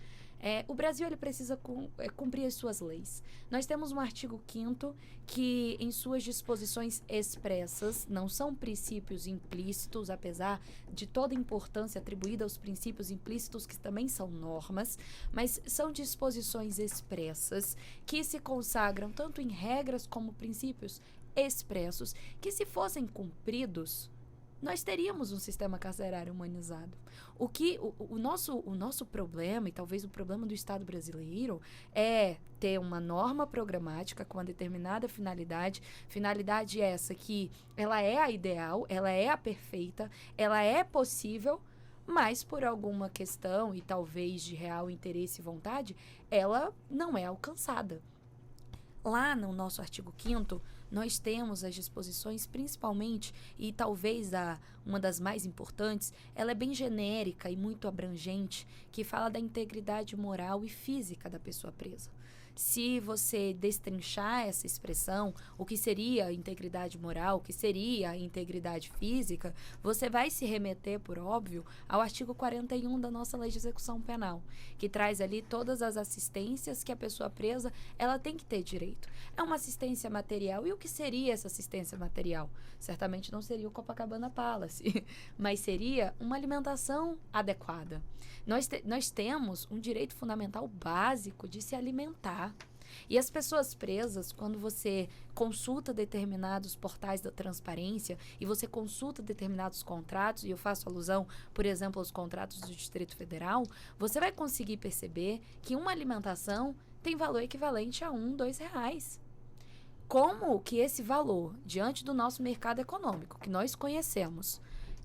o Brasil ele precisa cumprir as suas leis. Nós temos um artigo 5º que, em suas disposições expressas, não são princípios implícitos, apesar de toda a importância atribuída aos princípios implícitos, que também são normas, mas são disposições expressas que se consagram tanto em regras como princípios expressos, que, se fossem cumpridos, nós teríamos um sistema carcerário humanizado. O nosso problema, e talvez o problema do Estado brasileiro, é ter uma norma programática com uma determinada finalidade essa que ela é a ideal, ela é a perfeita, ela é possível, mas por alguma questão, e talvez de real interesse e vontade, ela não é alcançada. Lá no nosso artigo 5º, nós temos as disposições, principalmente, e talvez uma das mais importantes, ela é bem genérica e muito abrangente, que fala da integridade moral e física da pessoa presa. Se você destrinchar essa expressão, o que seria a integridade moral, o que seria a integridade física, você vai se remeter, por óbvio, ao artigo 41 da nossa Lei de Execução Penal, que traz ali todas as assistências que a pessoa presa ela tem que ter direito. É uma assistência material. E o que seria essa assistência material? Certamente não seria o Copacabana Palace, mas seria uma alimentação adequada. Nós temos um direito fundamental básico de se alimentar. E as pessoas presas, quando você consulta determinados portais da transparência e você consulta determinados contratos, e eu faço alusão, por exemplo, aos contratos do Distrito Federal, você vai conseguir perceber que uma alimentação tem valor equivalente a R$1, R$2. Como que esse valor, diante do nosso mercado econômico, que nós conhecemos,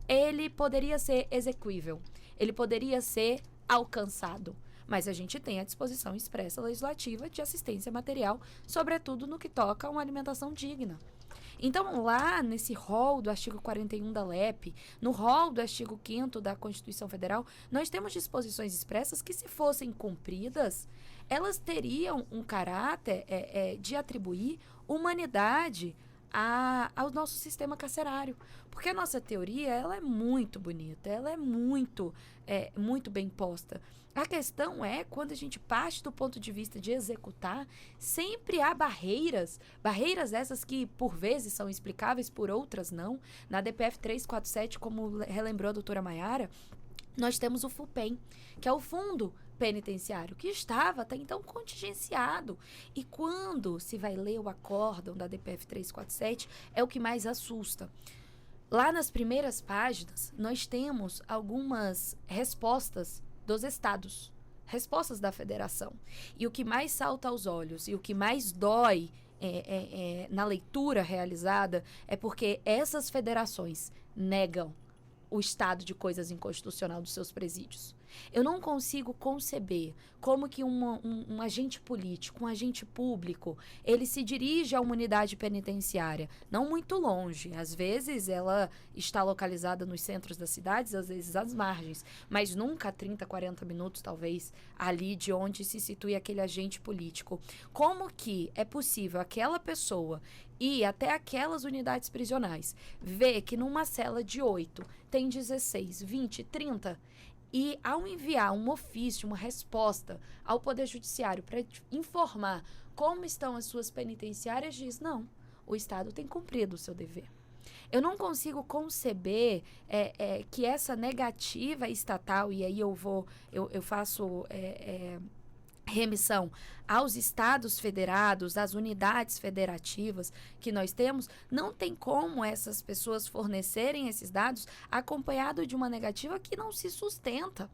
ele poderia ser exequível, ele poderia ser alcançado? Mas a gente tem a disposição expressa legislativa de assistência material, sobretudo no que toca a uma alimentação digna. Então, lá nesse rol do artigo 41 da LEP, no rol do artigo 5º da Constituição Federal, nós temos disposições expressas que, se fossem cumpridas, elas teriam um caráter de atribuir humanidade ao nosso sistema carcerário. Porque a nossa teoria, ela é muito bonita, ela é muito bem posta. A questão é, quando a gente parte do ponto de vista de executar, sempre há barreiras essas que, por vezes, são explicáveis, por outras não. Na DPF 347, como relembrou a doutora Maiara, nós temos o FUPEN, que é o Fundo Penitenciário, que estava até então contingenciado. E quando se vai ler o acórdão da DPF 347, é o que mais assusta. Lá nas primeiras páginas, nós temos algumas respostas dos estados, respostas da federação. E o que mais salta aos olhos e o que mais dói na leitura realizada é porque essas federações negam o estado de coisas inconstitucional dos seus presídios. Eu não consigo conceber como que um agente político, um agente público, ele se dirige a uma unidade penitenciária, não muito longe. Às vezes ela está localizada nos centros das cidades, às vezes às margens, mas nunca a 30, 40 minutos, talvez, ali de onde se situe aquele agente político. Como que é possível aquela pessoa ir até aquelas unidades prisionais, ver que numa cela de 8 tem 16, 20, 30... E, ao enviar um ofício, uma resposta ao Poder Judiciário para informar como estão as suas penitenciárias, diz, não, o Estado tem cumprido o seu dever. Eu não consigo conceber que essa negativa estatal, e aí eu faço remissão aos estados federados, às unidades federativas que nós temos, não tem como essas pessoas fornecerem esses dados acompanhado de uma negativa que não se sustenta.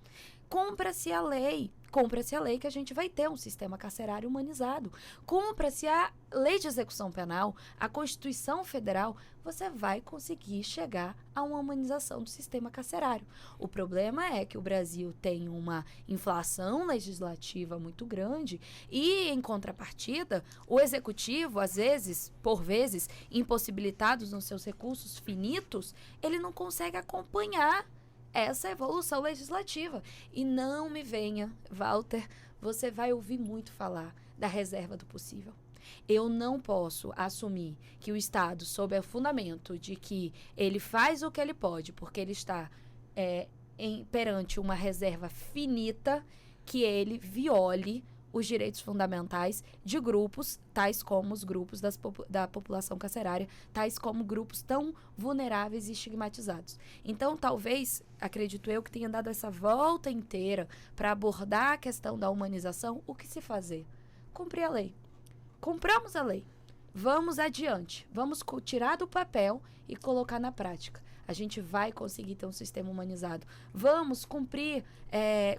Compra-se a lei. Compra-se a lei que a gente vai ter um sistema carcerário humanizado. Compra-se a lei de execução penal, a Constituição Federal, você vai conseguir chegar a uma humanização do sistema carcerário. O problema é que o Brasil tem uma inflação legislativa muito grande e, em contrapartida, o executivo, às vezes, por vezes, impossibilitados nos seus recursos finitos, ele não consegue acompanhar essa evolução legislativa. E não me venha, Walter, você vai ouvir muito falar da reserva do possível. Eu não posso assumir que o Estado, sob o fundamento de que ele faz o que ele pode, porque ele está perante uma reserva finita, que ele viole os direitos fundamentais de grupos, tais como os grupos da população carcerária, tais como grupos tão vulneráveis e estigmatizados. Então, talvez, acredito eu, que tenha dado essa volta inteira para abordar a questão da humanização. O que se fazer? Cumprir a lei. Compramos a lei. Vamos adiante. Vamos tirar do papel e colocar na prática. A gente vai conseguir ter um sistema humanizado. Vamos cumprir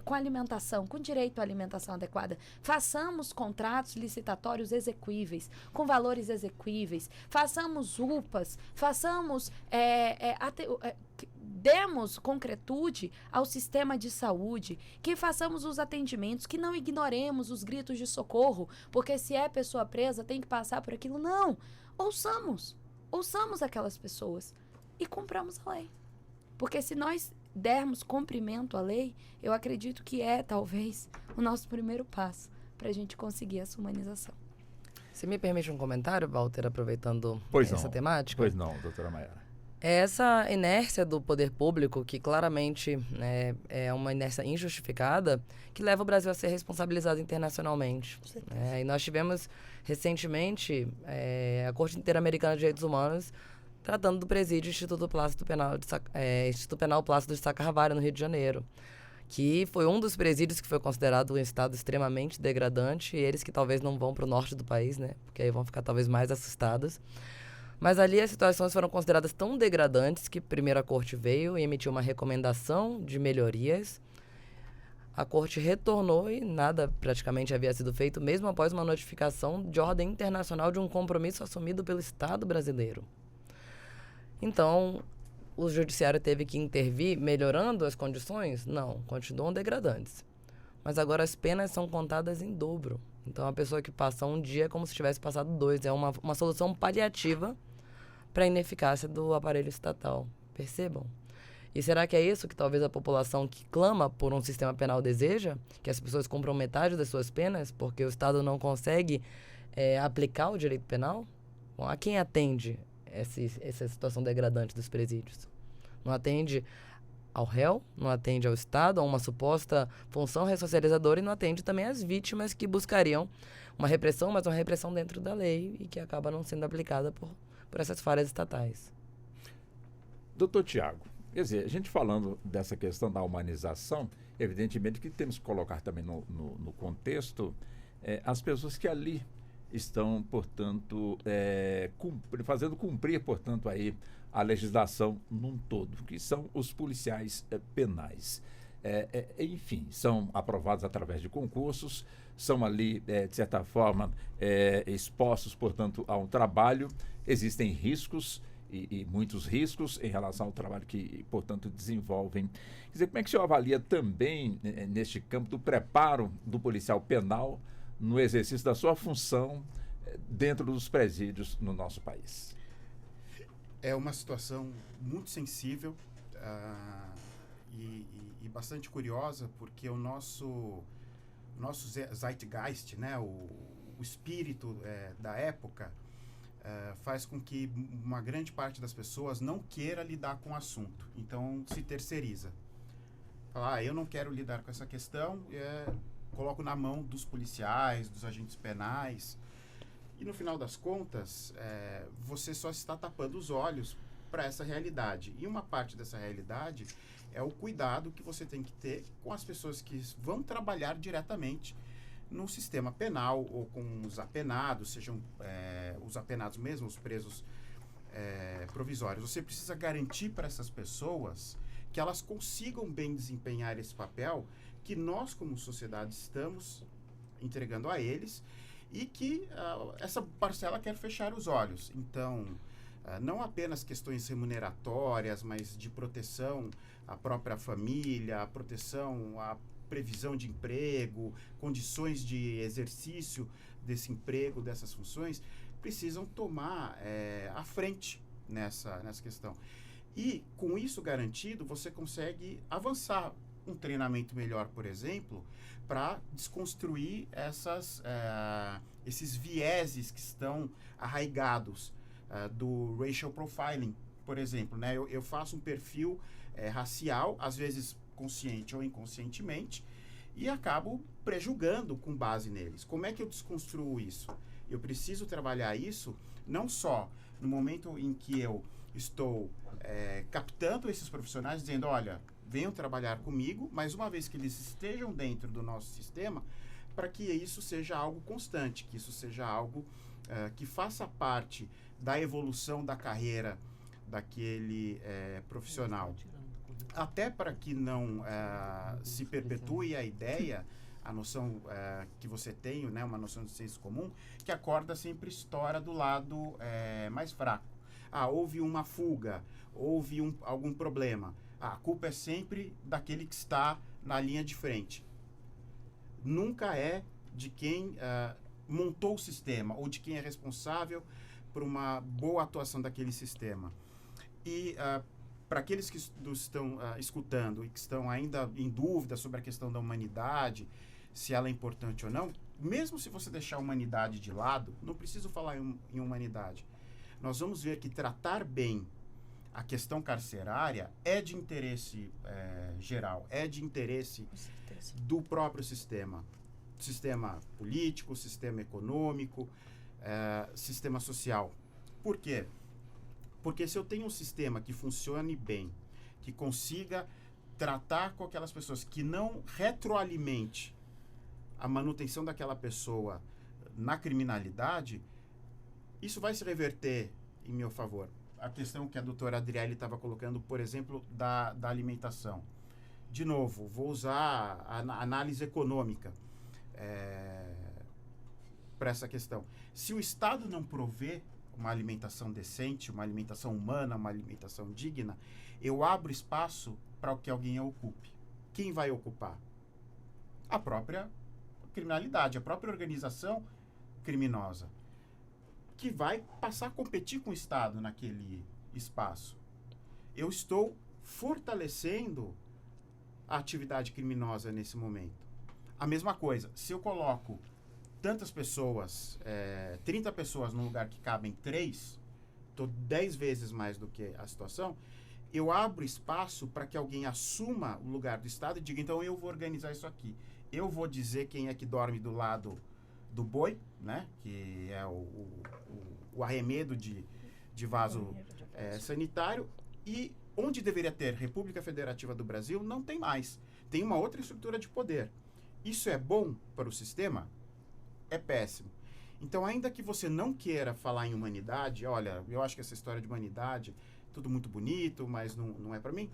com alimentação, com direito à alimentação adequada. Façamos contratos licitatórios exequíveis, com valores exequíveis. Façamos UPAs, demos concretude ao sistema de saúde, que façamos os atendimentos, que não ignoremos os gritos de socorro, porque se é pessoa presa, tem que passar por aquilo. Não. Ouçamos aquelas pessoas. E cumpramos a lei. Porque se nós dermos cumprimento à lei, eu acredito que talvez, o nosso primeiro passo para a gente conseguir essa humanização. Se me permite um comentário, Walter, aproveitando essa temática? Pois não, doutora Mayara. Essa inércia do poder público, que claramente é uma inércia injustificada, que leva o Brasil a ser responsabilizado internacionalmente. E nós tivemos recentemente a Corte Interamericana de Direitos Humanos tratando do presídio Instituto Penal Plácido de Sá Carvalho, no Rio de Janeiro, que foi um dos presídios que foi considerado um estado extremamente degradante, e eles que talvez não vão para o norte do país, né? Porque aí vão ficar talvez mais assustados. Mas ali as situações foram consideradas tão degradantes que primeiro a corte veio e emitiu uma recomendação de melhorias. A corte retornou e nada praticamente havia sido feito, mesmo após uma notificação de ordem internacional de um compromisso assumido pelo Estado brasileiro. Então, o judiciário teve que intervir melhorando as condições? Não, continuam degradantes. Mas agora as penas são contadas em dobro. Então, a pessoa que passa um dia é como se tivesse passado 2. É uma solução paliativa para a ineficácia do aparelho estatal. Percebam? E será que é isso que talvez a população que clama por um sistema penal deseja? Que as pessoas cumpram metade das suas penas porque o Estado não consegue aplicar o direito penal? Bom, a quem atende essa situação degradante dos presídios? Não atende ao réu, não atende ao Estado, a uma suposta função ressocializadora, e não atende também às vítimas que buscariam uma repressão, mas uma repressão dentro da lei e que acaba não sendo aplicada por essas falhas estatais. Doutor Tiago, quer dizer, a gente falando dessa questão da humanização, evidentemente que temos que colocar também no contexto as pessoas que ali estão, portanto, fazendo cumprir, portanto, aí a legislação num todo, que são os policiais penais. Enfim, são aprovados através de concursos, são ali, de certa forma, expostos, portanto, a um trabalho. Existem riscos e muitos riscos em relação ao trabalho que, portanto, desenvolvem. Quer dizer, como é que o senhor avalia também, neste campo do preparo do policial penal no exercício da sua função dentro dos presídios no nosso país? É uma situação muito sensível e bastante curiosa, porque o nosso zeitgeist, né, o espírito da época, faz com que uma grande parte das pessoas não queira lidar com o assunto. Então, se terceiriza. Fala, eu não quero lidar com essa questão, coloco na mão dos policiais, dos agentes penais. E no final das contas, você só está tapando os olhos para essa realidade. E uma parte dessa realidade é o cuidado que você tem que ter com as pessoas que vão trabalhar diretamente no sistema penal ou com os apenados, sejam os apenados mesmo, os presos provisórios. Você precisa garantir para essas pessoas que elas consigam bem desempenhar esse papel que nós, como sociedade, estamos entregando a eles e que essa parcela quer fechar os olhos. Então, não apenas questões remuneratórias, mas de proteção à própria família, a proteção à previsão de emprego, condições de exercício desse emprego, dessas funções, precisam tomar a frente nessa questão. E, com isso garantido, você consegue avançar um treinamento melhor, por exemplo, para desconstruir esses vieses que estão arraigados do racial profiling, por exemplo. Né? Eu faço um perfil racial, às vezes consciente ou inconscientemente, e acabo prejulgando com base neles. Como é que eu desconstruo isso? Eu preciso trabalhar isso não só no momento em que eu estou captando esses profissionais, dizendo, olha, venham trabalhar comigo, mas uma vez que eles estejam dentro do nosso sistema, para que isso seja algo constante, que isso seja algo que faça parte da evolução da carreira daquele profissional. Até para que não se perpetue a ideia, a noção que você tem, né, uma noção de senso comum, que a corda sempre estoura do lado mais fraco. Houve uma fuga, houve algum problema. A culpa é sempre daquele que está na linha de frente. Nunca é de quem montou o sistema ou de quem é responsável por uma boa atuação daquele sistema. E para aqueles que estão escutando e que estão ainda em dúvida sobre a questão da humanidade, se ela é importante ou não, mesmo se você deixar a humanidade de lado, não preciso falar em humanidade, nós vamos ver que tratar bem a questão carcerária é de interesse geral, é de interesse do próprio sistema. Sistema político, sistema econômico, sistema social. Por quê? Porque se eu tenho um sistema que funcione bem, que consiga tratar com aquelas pessoas, que não retroalimente a manutenção daquela pessoa na criminalidade, isso vai se reverter em meu favor. A questão que a doutora Adriele estava colocando, por exemplo, da alimentação. De novo, vou usar a análise econômica para essa questão. Se o Estado não provê uma alimentação decente, uma alimentação humana, uma alimentação digna, eu abro espaço para que alguém a ocupe. Quem vai ocupar? A própria criminalidade, a própria organização criminosa, que vai passar a competir com o Estado naquele espaço. Eu estou fortalecendo a atividade criminosa nesse momento. A mesma coisa, se eu coloco tantas pessoas, 30 pessoas num lugar que cabem 3, estou 10 vezes mais do que a situação, eu abro espaço para que alguém assuma o lugar do Estado e diga, então eu vou organizar isso aqui. Eu vou dizer quem é que dorme do lado do boi, né? Que é o arremedo de vaso sanitário, e onde deveria ter República Federativa do Brasil, não tem mais. Tem uma outra estrutura de poder. Isso é bom para o sistema? É péssimo. Então, ainda que você não queira falar em humanidade, olha, eu acho que essa história de humanidade, tudo muito bonito, mas não é para mim,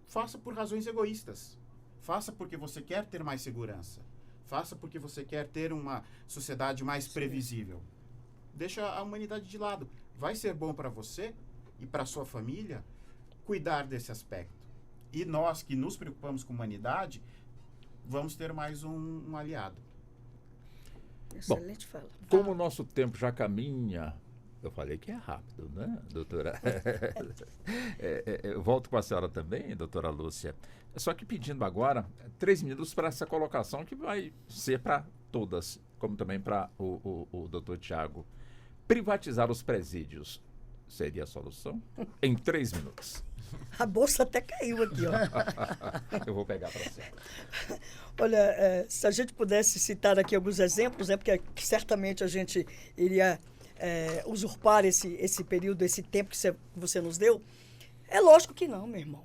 faça por razões egoístas. Faça porque você quer ter mais segurança. Faça porque você quer ter uma sociedade mais previsível. Deixa a humanidade de lado. Vai ser bom para você e para sua família cuidar desse aspecto. E nós que nos preocupamos com a humanidade, vamos ter mais um aliado. Excelente fala. Como o nosso tempo já caminha, eu falei que é rápido, né, doutora? Eu volto com a senhora também, doutora Lúcia. Só que pedindo agora 3 minutos para essa colocação que vai ser para todas, como também para o doutor Tiago. Privatizar os presídios seria a solução? Em 3 minutos. A bolsa até caiu aqui, ó. Eu vou pegar para a senhora. Olha, se a gente pudesse citar aqui alguns exemplos, né, porque certamente a gente iria usurpar esse período, esse tempo que você nos deu. É lógico que não, meu irmão.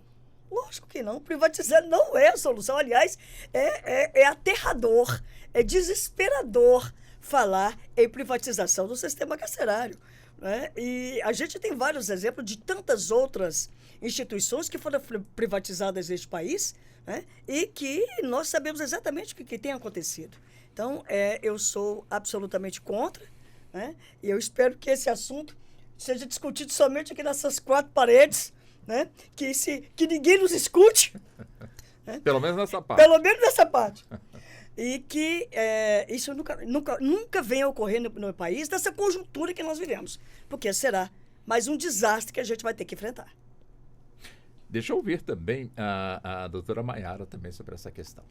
Lógico que não. Privatizar não é a solução. Aliás, é aterrador, é desesperador falar em privatização do sistema carcerário. Né? E a gente tem vários exemplos de tantas outras instituições que foram privatizadas neste país, né? E que nós sabemos exatamente o que tem acontecido. Então, eu sou absolutamente contra, né? E eu espero que esse assunto seja discutido somente aqui nessas 4 paredes, né? Que ninguém nos escute. Né? Pelo menos nessa parte. Pelo menos nessa parte. E que isso nunca venha a ocorrer no país, nessa conjuntura que nós vivemos. Porque será mais um desastre que a gente vai ter que enfrentar. Deixa eu ouvir também a doutora Maiara também sobre essa questão.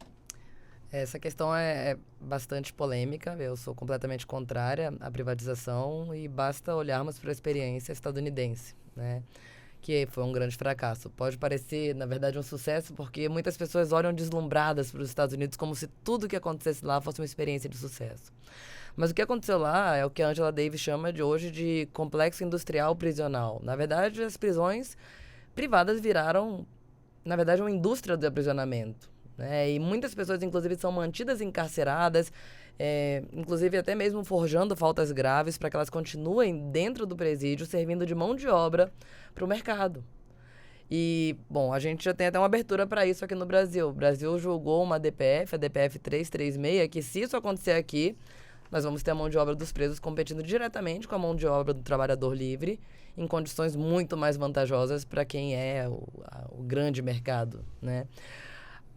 Essa questão é bastante polêmica. Eu sou completamente contrária à privatização e basta olharmos para a experiência estadunidense, né? Que foi um grande fracasso. Pode parecer, na verdade, um sucesso, porque muitas pessoas olham deslumbradas para os Estados Unidos como se tudo que acontecesse lá fosse uma experiência de sucesso. Mas o que aconteceu lá é o que a Angela Davis chama de hoje de complexo industrial prisional. Na verdade, as prisões privadas viraram, na verdade, uma indústria do aprisionamento. E muitas pessoas, inclusive, são mantidas encarceradas, inclusive até mesmo forjando faltas graves para que elas continuem dentro do presídio, servindo de mão de obra para o mercado. E, bom, a gente já tem até uma abertura para isso aqui no Brasil. O Brasil julgou uma DPF, a DPF 336, que se isso acontecer aqui, nós vamos ter a mão de obra dos presos competindo diretamente com a mão de obra do trabalhador livre, em condições muito mais vantajosas para quem é o grande mercado, né?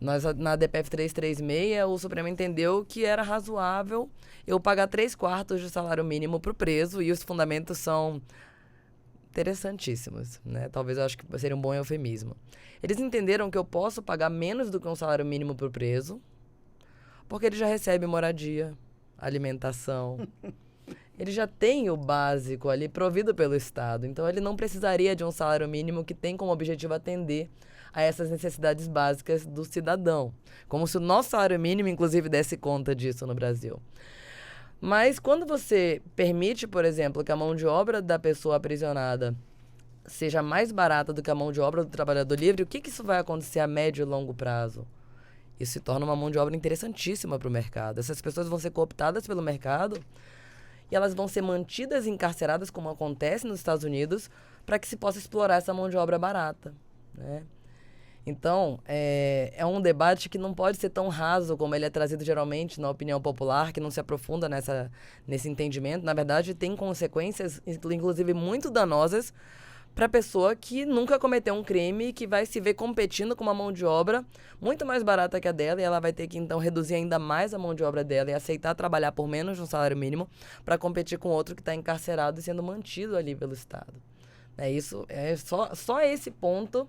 Nós, na DPF 336, o Supremo entendeu que era razoável eu pagar 3/4 de salário mínimo para o preso, e os fundamentos são interessantíssimos, né? Talvez eu acho que seria um bom eufemismo. Eles entenderam que eu posso pagar menos do que um salário mínimo para o preso, porque ele já recebe moradia, alimentação. Ele já tem o básico ali provido pelo Estado. Então, ele não precisaria de um salário mínimo que tem como objetivo atender a essas necessidades básicas do cidadão. Como se o nosso salário mínimo, inclusive, desse conta disso no Brasil. Mas quando você permite, por exemplo, que a mão de obra da pessoa aprisionada seja mais barata do que a mão de obra do trabalhador livre, o que isso vai acontecer a médio e longo prazo? Isso se torna uma mão de obra interessantíssima para o mercado. Essas pessoas vão ser cooptadas pelo mercado e elas vão ser mantidas encarceradas, como acontece nos Estados Unidos, para que se possa explorar essa mão de obra barata, né? Então, é um debate que não pode ser tão raso como ele é trazido geralmente na opinião popular, que não se aprofunda nesse entendimento. Na verdade, tem consequências, inclusive, muito danosas para a pessoa que nunca cometeu um crime e que vai se ver competindo com uma mão de obra muito mais barata que a dela, e ela vai ter que, então, reduzir ainda mais a mão de obra dela e aceitar trabalhar por menos de um salário mínimo para competir com outro que está encarcerado e sendo mantido ali pelo Estado. Isso é só esse ponto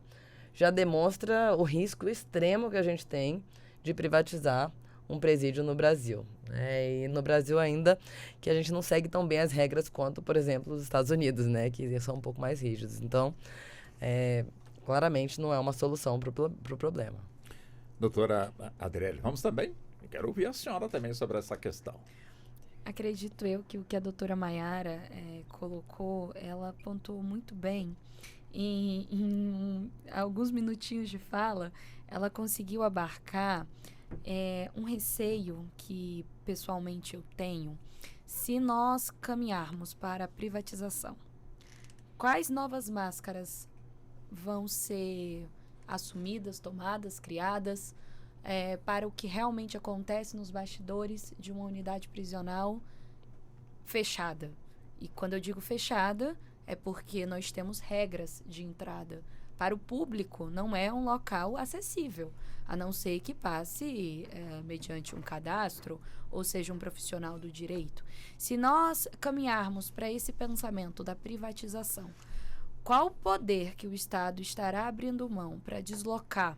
já demonstra o risco extremo que a gente tem de privatizar um presídio no Brasil. E no Brasil ainda que a gente não segue tão bem as regras quanto, por exemplo, os Estados Unidos, né, que são um pouco mais rígidos. Então, claramente não é uma solução para o problema. Doutora Adriele, vamos também? Eu quero ouvir a senhora também sobre essa questão. Acredito eu que o que a doutora Maiara colocou, ela pontuou muito bem. Em alguns minutinhos de fala, ela conseguiu abarcar um receio que, pessoalmente, eu tenho se nós caminharmos para a privatização. Quais novas máscaras vão ser assumidas, tomadas, criadas para o que realmente acontece nos bastidores de uma unidade prisional fechada? E quando eu digo fechada, é porque nós temos regras de entrada. Para o público, não é um local acessível, a não ser que passe mediante um cadastro, ou seja, um profissional do direito. Se nós caminharmos para esse pensamento da privatização, qual o poder que o Estado estará abrindo mão para deslocar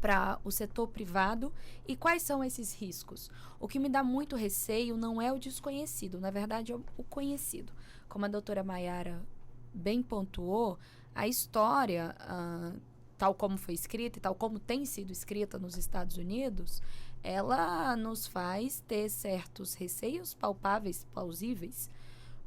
para o setor privado e quais são esses riscos? O que me dá muito receio não é o desconhecido, na verdade é o conhecido. Como a doutora Maiara bem pontuou, a história, tal como foi escrita e tal como tem sido escrita nos Estados Unidos, ela nos faz ter certos receios palpáveis, plausíveis,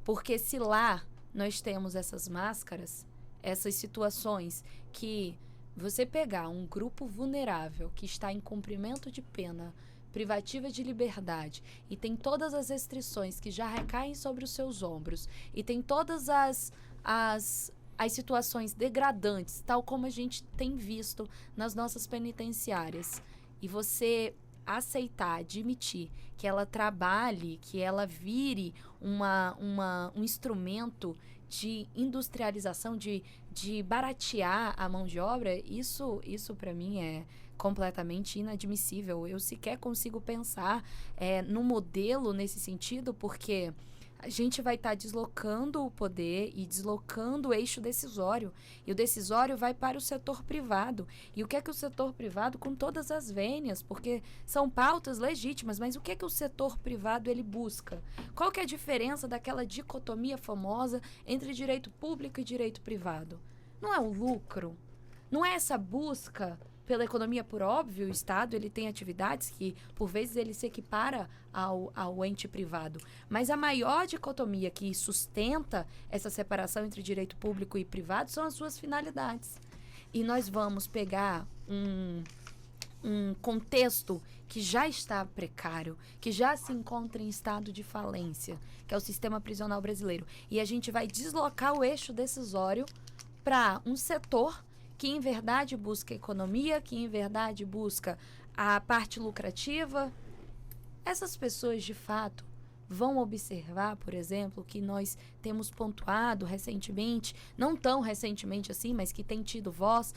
porque se lá nós temos essas máscaras, essas situações que você pegar um grupo vulnerável que está em cumprimento de pena privativa de liberdade e tem todas as restrições que já recaem sobre os seus ombros e tem todas as as situações degradantes, tal como a gente tem visto nas nossas penitenciárias, e você aceitar, admitir que ela trabalhe, que ela vire um instrumento de industrialização, de baratear a mão de obra, isso para mim é completamente inadmissível. Eu sequer consigo pensar no modelo nesse sentido, porque a gente vai estar deslocando o poder e deslocando o eixo decisório. E o decisório vai para o setor privado. E o que é que o setor privado, com todas as vênias, porque são pautas legítimas, mas o que é que o setor privado ele busca? Qual que é a diferença daquela dicotomia famosa entre direito público e direito privado? Não é o lucro? Não é essa busca pela economia? Por óbvio, o Estado ele tem atividades que, por vezes, ele se equipara ao ente privado. Mas a maior dicotomia que sustenta essa separação entre direito público e privado são as suas finalidades. E nós vamos pegar um contexto que já está precário, que já se encontra em estado de falência, que é o sistema prisional brasileiro. E a gente vai deslocar o eixo decisório para um setor que em verdade busca economia, que em verdade busca a parte lucrativa. Essas pessoas, de fato, vão observar, por exemplo, que nós temos pontuado recentemente, não tão recentemente assim, mas que tem tido voz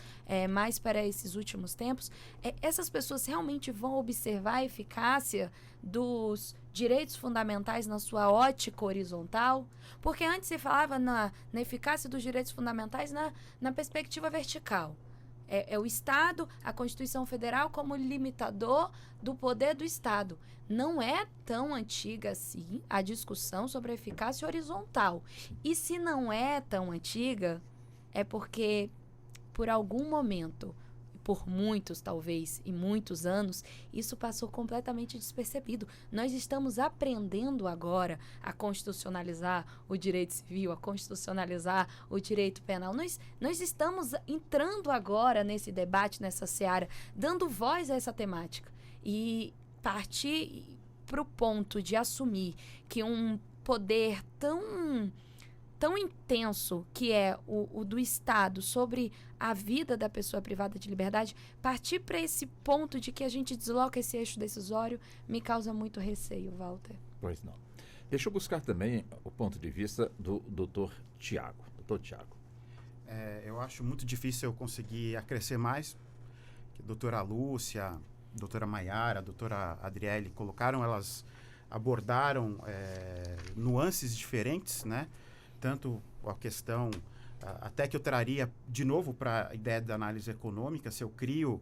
mais para esses últimos tempos. Essas pessoas realmente vão observar a eficácia dos direitos fundamentais na sua ótica horizontal? Porque antes se falava na eficácia dos direitos fundamentais na perspectiva vertical. É o Estado, a Constituição Federal como limitador do poder do Estado. Não é tão antiga assim a discussão sobre a eficácia horizontal. E se não é tão antiga, é porque, por algum momento, por muitos talvez, e muitos anos, isso passou completamente despercebido. Nós estamos aprendendo agora a constitucionalizar o direito civil, a constitucionalizar o direito penal. Nós estamos entrando agora nesse debate, nessa seara, dando voz a essa temática. E partir para o ponto de assumir que um poder tão intenso que é o do Estado sobre a vida da pessoa privada de liberdade, partir para esse ponto de que a gente desloca esse eixo decisório, me causa muito receio, Walter. Pois não. Deixa eu buscar também o ponto de vista do Dr. Tiago. Doutor Tiago. Eu acho muito difícil eu conseguir acrescer mais. Que a doutora Lúcia, a doutora Maiara, a doutora Adriele colocaram, elas abordaram nuances diferentes, né? Tanto a questão, até que eu traria de novo para a ideia da análise econômica, se eu crio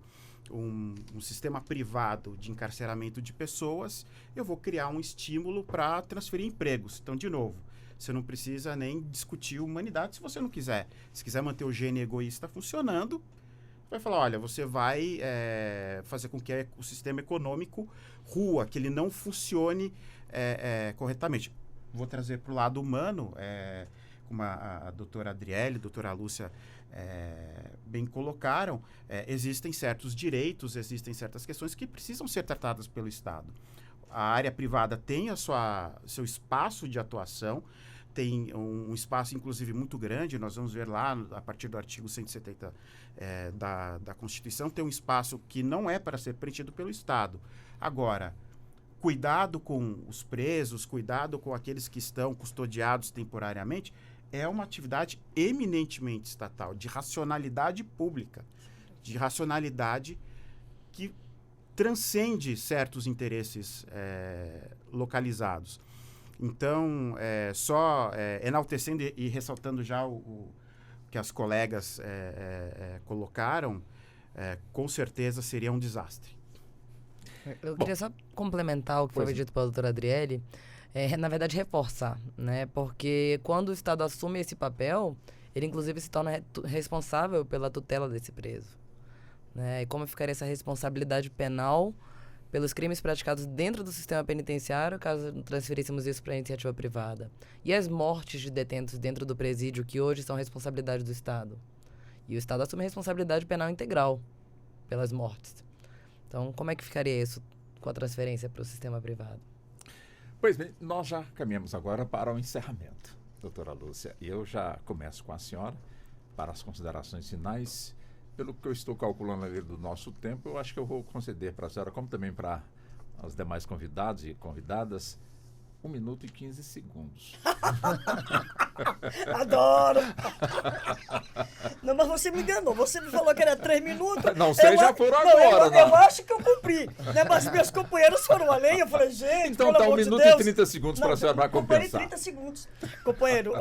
um sistema privado de encarceramento de pessoas, eu vou criar um estímulo para transferir empregos. Então, de novo, você não precisa nem discutir humanidade se você não quiser. Se quiser manter o gene egoísta funcionando, vai falar, olha, você vai fazer com que o sistema econômico rua, que ele não funcione corretamente. Vou trazer para o lado humano, como a doutora Adriele, a doutora Lúcia bem colocaram, existem certos direitos, existem certas questões que precisam ser tratadas pelo Estado. A área privada tem seu espaço de atuação, tem um espaço, inclusive, muito grande, nós vamos ver lá, a partir do artigo 170 da Constituição, tem um espaço que não é para ser preenchido pelo Estado. Agora, cuidado com os presos, cuidado com aqueles que estão custodiados temporariamente, é uma atividade eminentemente estatal, de racionalidade pública, de racionalidade que transcende certos interesses localizados. Então, só enaltecendo e ressaltando já o que as colegas colocaram, com certeza seria um desastre. Eu queria só complementar o que foi dito pela doutora Adriele, na verdade reforçar, né? Porque quando o Estado assume esse papel, ele inclusive se torna responsável pela tutela desse preso, né? E como ficaria essa responsabilidade penal pelos crimes praticados dentro do sistema penitenciário, caso transferíssemos isso para a iniciativa privada? E as mortes de detentos dentro do presídio, que hoje são responsabilidade do Estado? E o Estado assume responsabilidade penal integral pelas mortes. Então, como é que ficaria isso com a transferência para o sistema privado? Pois bem, nós já caminhamos agora para o encerramento, doutora Lúcia. Eu já começo com a senhora. para as considerações finais. Pelo que eu estou calculando ali do nosso tempo, eu acho que eu vou conceder para a senhora, como também para os demais convidados e convidadas, 1 minuto e 15 segundos. Adoro! Não, mas você me enganou. Você me falou que era 3 minutos. Não, vocês já foram agora, Eu não. acho que eu cumpri. Né? Mas meus companheiros foram além. Eu falei, gente, Então pelo tá 1 amor de minuto Deus. e 30 segundos para a senhora para companheiro, compensar. 30 segundos. Companheiro,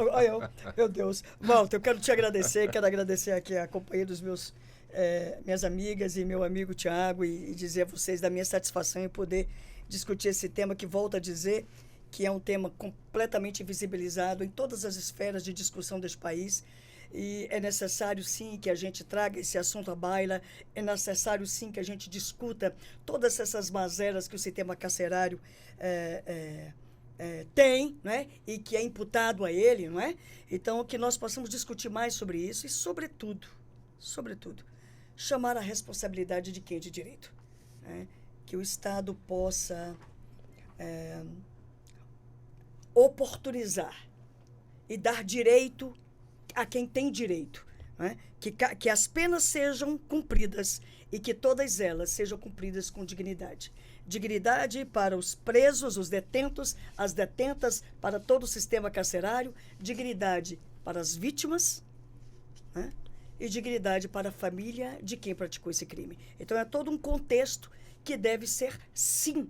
meu Deus. Walter, eu quero te agradecer. Quero agradecer aqui a companhia dos minhas amigas e meu amigo Tiago e dizer a vocês da minha satisfação em poder discutir esse tema que, volto a dizer, que é um tema completamente invisibilizado em todas as esferas de discussão deste país. E é necessário, sim, que a gente traga esse assunto à baila, é necessário, sim, que a gente discuta todas essas mazelas que o sistema carcerário tem, não é? E que é imputado a ele, não é? Então, que nós possamos discutir mais sobre isso e, sobretudo, chamar a responsabilidade de quem de direito. Né? Que o Estado possa oportunizar e dar direito a quem tem direito, né? Que as penas sejam cumpridas e que todas elas sejam cumpridas com dignidade. Dignidade para os presos, os detentos, as detentas, para todo o sistema carcerário, dignidade para as vítimas, né? E dignidade para a família de quem praticou esse crime. Então, é todo um contexto que deve ser, sim,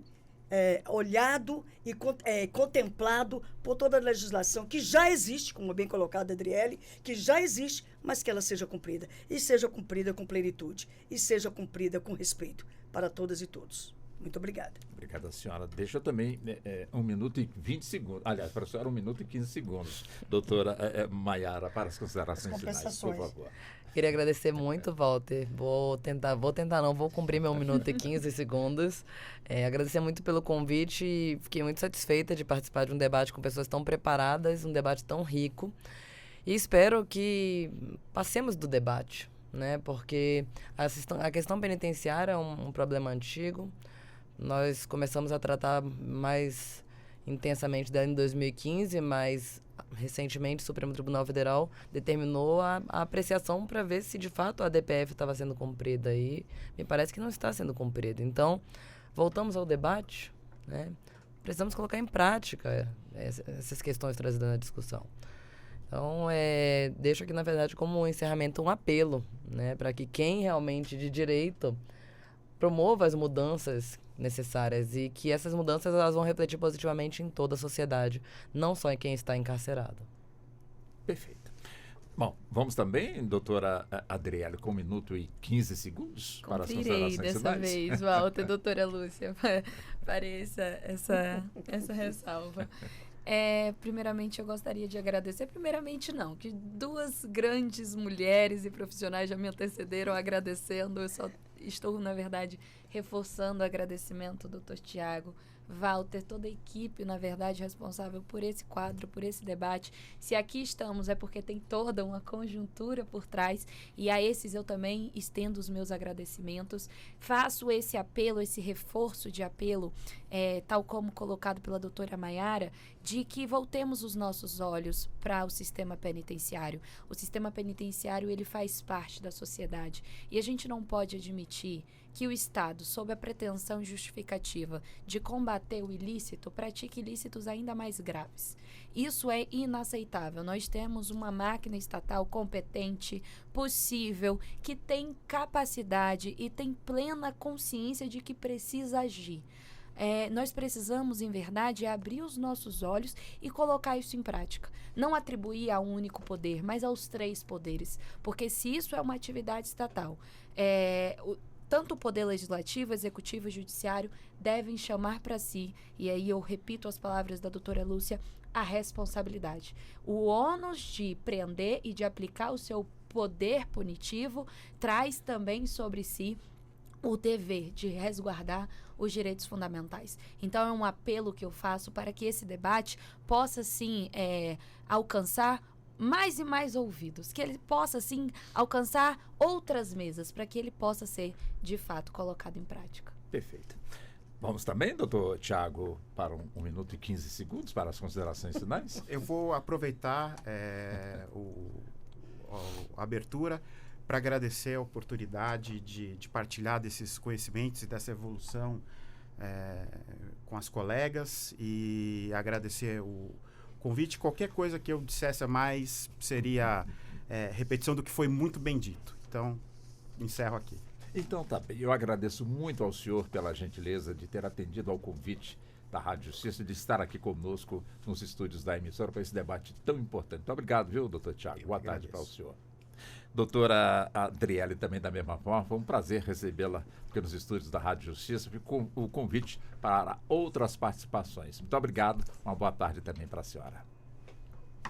olhado e contemplado por toda a legislação que já existe, como bem colocado a Adriele, que já existe, mas que ela seja cumprida. E seja cumprida com plenitude. E seja cumprida com respeito para todas e todos. Muito obrigada. Obrigada, senhora. Deixa eu também 1 minuto e 20 segundos. Aliás, para a senhora, 1 minuto e 15 segundos. Doutora Maiara, para as considerações finais, por favor. Queria agradecer muito, Walter. Vou cumprir meu 1 minuto e 15 segundos. Agradecer muito pelo convite e fiquei muito satisfeita de participar de um debate com pessoas tão preparadas, um debate tão rico. E espero que passemos do debate, né? Porque a questão penitenciária é um problema antigo. Nós começamos a tratar mais intensamente dela em 2015, mas recentemente o Supremo Tribunal Federal determinou a apreciação para ver se de fato a DPF estava sendo cumprida e me parece que não está sendo cumprida. Então, voltamos ao debate, né? Precisamos colocar em prática essas questões trazidas na discussão. Então, deixo aqui, na verdade, como um encerramento, um apelo, né, para que quem realmente de direito promova as mudanças necessárias e que essas mudanças elas vão refletir positivamente em toda a sociedade, não só em quem está encarcerado. Perfeito. Bom, vamos também, doutora Adriele, com 1 minuto e 15 segundos para as considerações dessa finais. vez, Walter, doutora Lúcia, para essa ressalva. Primeiramente, eu gostaria de agradecer. Primeiramente, não, que 2 grandes mulheres e profissionais já me antecederam agradecendo. Eu só estou, na verdade, reforçando o agradecimento ao Dr. Tiago, Walter, toda a equipe, na verdade, responsável por esse quadro, por esse debate. Se aqui estamos é porque tem toda uma conjuntura por trás e a esses eu também estendo os meus agradecimentos. Faço esse apelo, esse reforço de apelo, tal como colocado pela doutora Maiara, de que voltemos os nossos olhos para o sistema penitenciário. O sistema penitenciário, ele faz parte da sociedade e a gente não pode admitir que o Estado, sob a pretensão justificativa de combater o ilícito, pratique ilícitos ainda mais graves. Isso é inaceitável. Nós temos uma máquina estatal competente, possível, que tem capacidade e tem plena consciência de que precisa agir. Nós precisamos, em verdade, abrir os nossos olhos e colocar isso em prática. Não atribuir a um único poder, mas aos 3 poderes. Porque se isso é uma atividade estatal, tanto o Poder Legislativo, Executivo e Judiciário devem chamar para si, e aí eu repito as palavras da doutora Lúcia, a responsabilidade. O ônus de prender e de aplicar o seu poder punitivo traz também sobre si o dever de resguardar os direitos fundamentais. Então, é um apelo que eu faço para que esse debate possa, sim, alcançar mais e mais ouvidos, que ele possa, sim, alcançar outras mesas, para que ele possa ser, de fato, colocado em prática. Perfeito. Vamos também, doutor Tiago, para 1 minuto e 15 segundos para as considerações finais? Eu vou aproveitar a abertura, para agradecer a oportunidade de partilhar desses conhecimentos e dessa evolução com as colegas, e agradecer o convite. Qualquer coisa que eu dissesse a mais seria repetição do que foi muito bem dito. Então, encerro aqui. Então tá bem, eu agradeço muito ao senhor pela gentileza de ter atendido ao convite da Rádio Justiça, de estar aqui conosco nos estúdios da emissora para esse debate tão importante. Muito obrigado, viu, doutor Tiago? Boa tarde para o senhor. Doutora Adriele, também da mesma forma, foi um prazer recebê-la aqui nos estúdios da Rádio Justiça, com o convite para outras participações. Muito obrigado, uma boa tarde também para a senhora.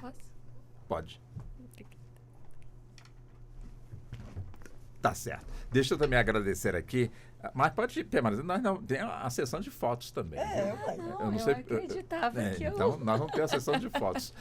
Posso? Pode. Tá certo. Deixa eu também agradecer aqui, mas pode permanecer, nós não tem a sessão de fotos também. Eu acreditava que Então, nós vamos ter a sessão de fotos.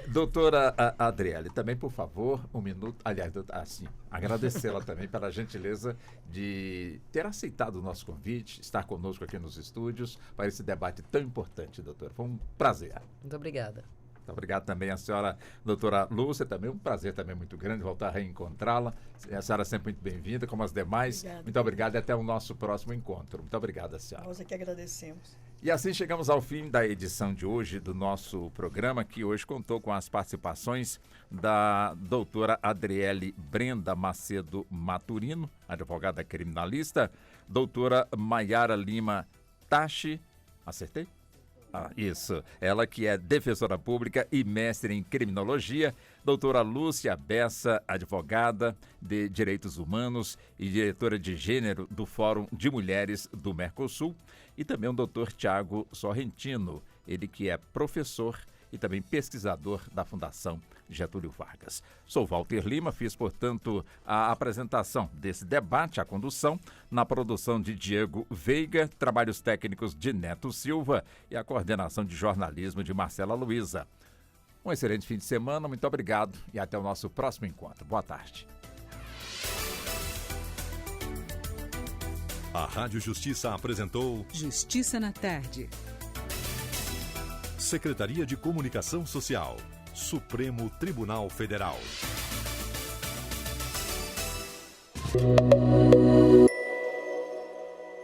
Doutora Adriele, também, por favor, um minuto. Aliás, assim, agradecê-la também pela gentileza de ter aceitado o nosso convite, estar conosco aqui nos estúdios para esse debate tão importante, doutora. Foi um prazer. Muito obrigada. Muito obrigado também à senhora doutora Lúcia, também um prazer também muito grande voltar a reencontrá-la. A senhora é sempre muito bem-vinda, como as demais. Obrigada. Muito obrigado e até o nosso próximo encontro. Muito obrigada, senhora. Nós é que agradecemos. E assim chegamos ao fim da edição de hoje do nosso programa, que hoje contou com as participações da doutora Adriele Brenda Macedo Maturino, advogada criminalista, doutora Maiara Lima Tachi, acertei? Isso, ela que é defensora pública e mestre em criminologia, doutora Lúcia Bessa, advogada de direitos humanos e diretora de gênero do Fórum de Mulheres do Mercosul, e também o doutor Tiago Sorrentino, ele que é professor e também pesquisador da Fundação Getúlio Vargas. Sou Walter Lima, fiz, portanto, a apresentação desse debate, a condução, na produção de Diego Veiga, trabalhos técnicos de Neto Silva e a coordenação de jornalismo de Marcela Luiza. Um excelente fim de semana, muito obrigado e até o nosso próximo encontro. Boa tarde. A Rádio Justiça apresentou Justiça na Tarde. Secretaria de Comunicação Social, Supremo Tribunal Federal.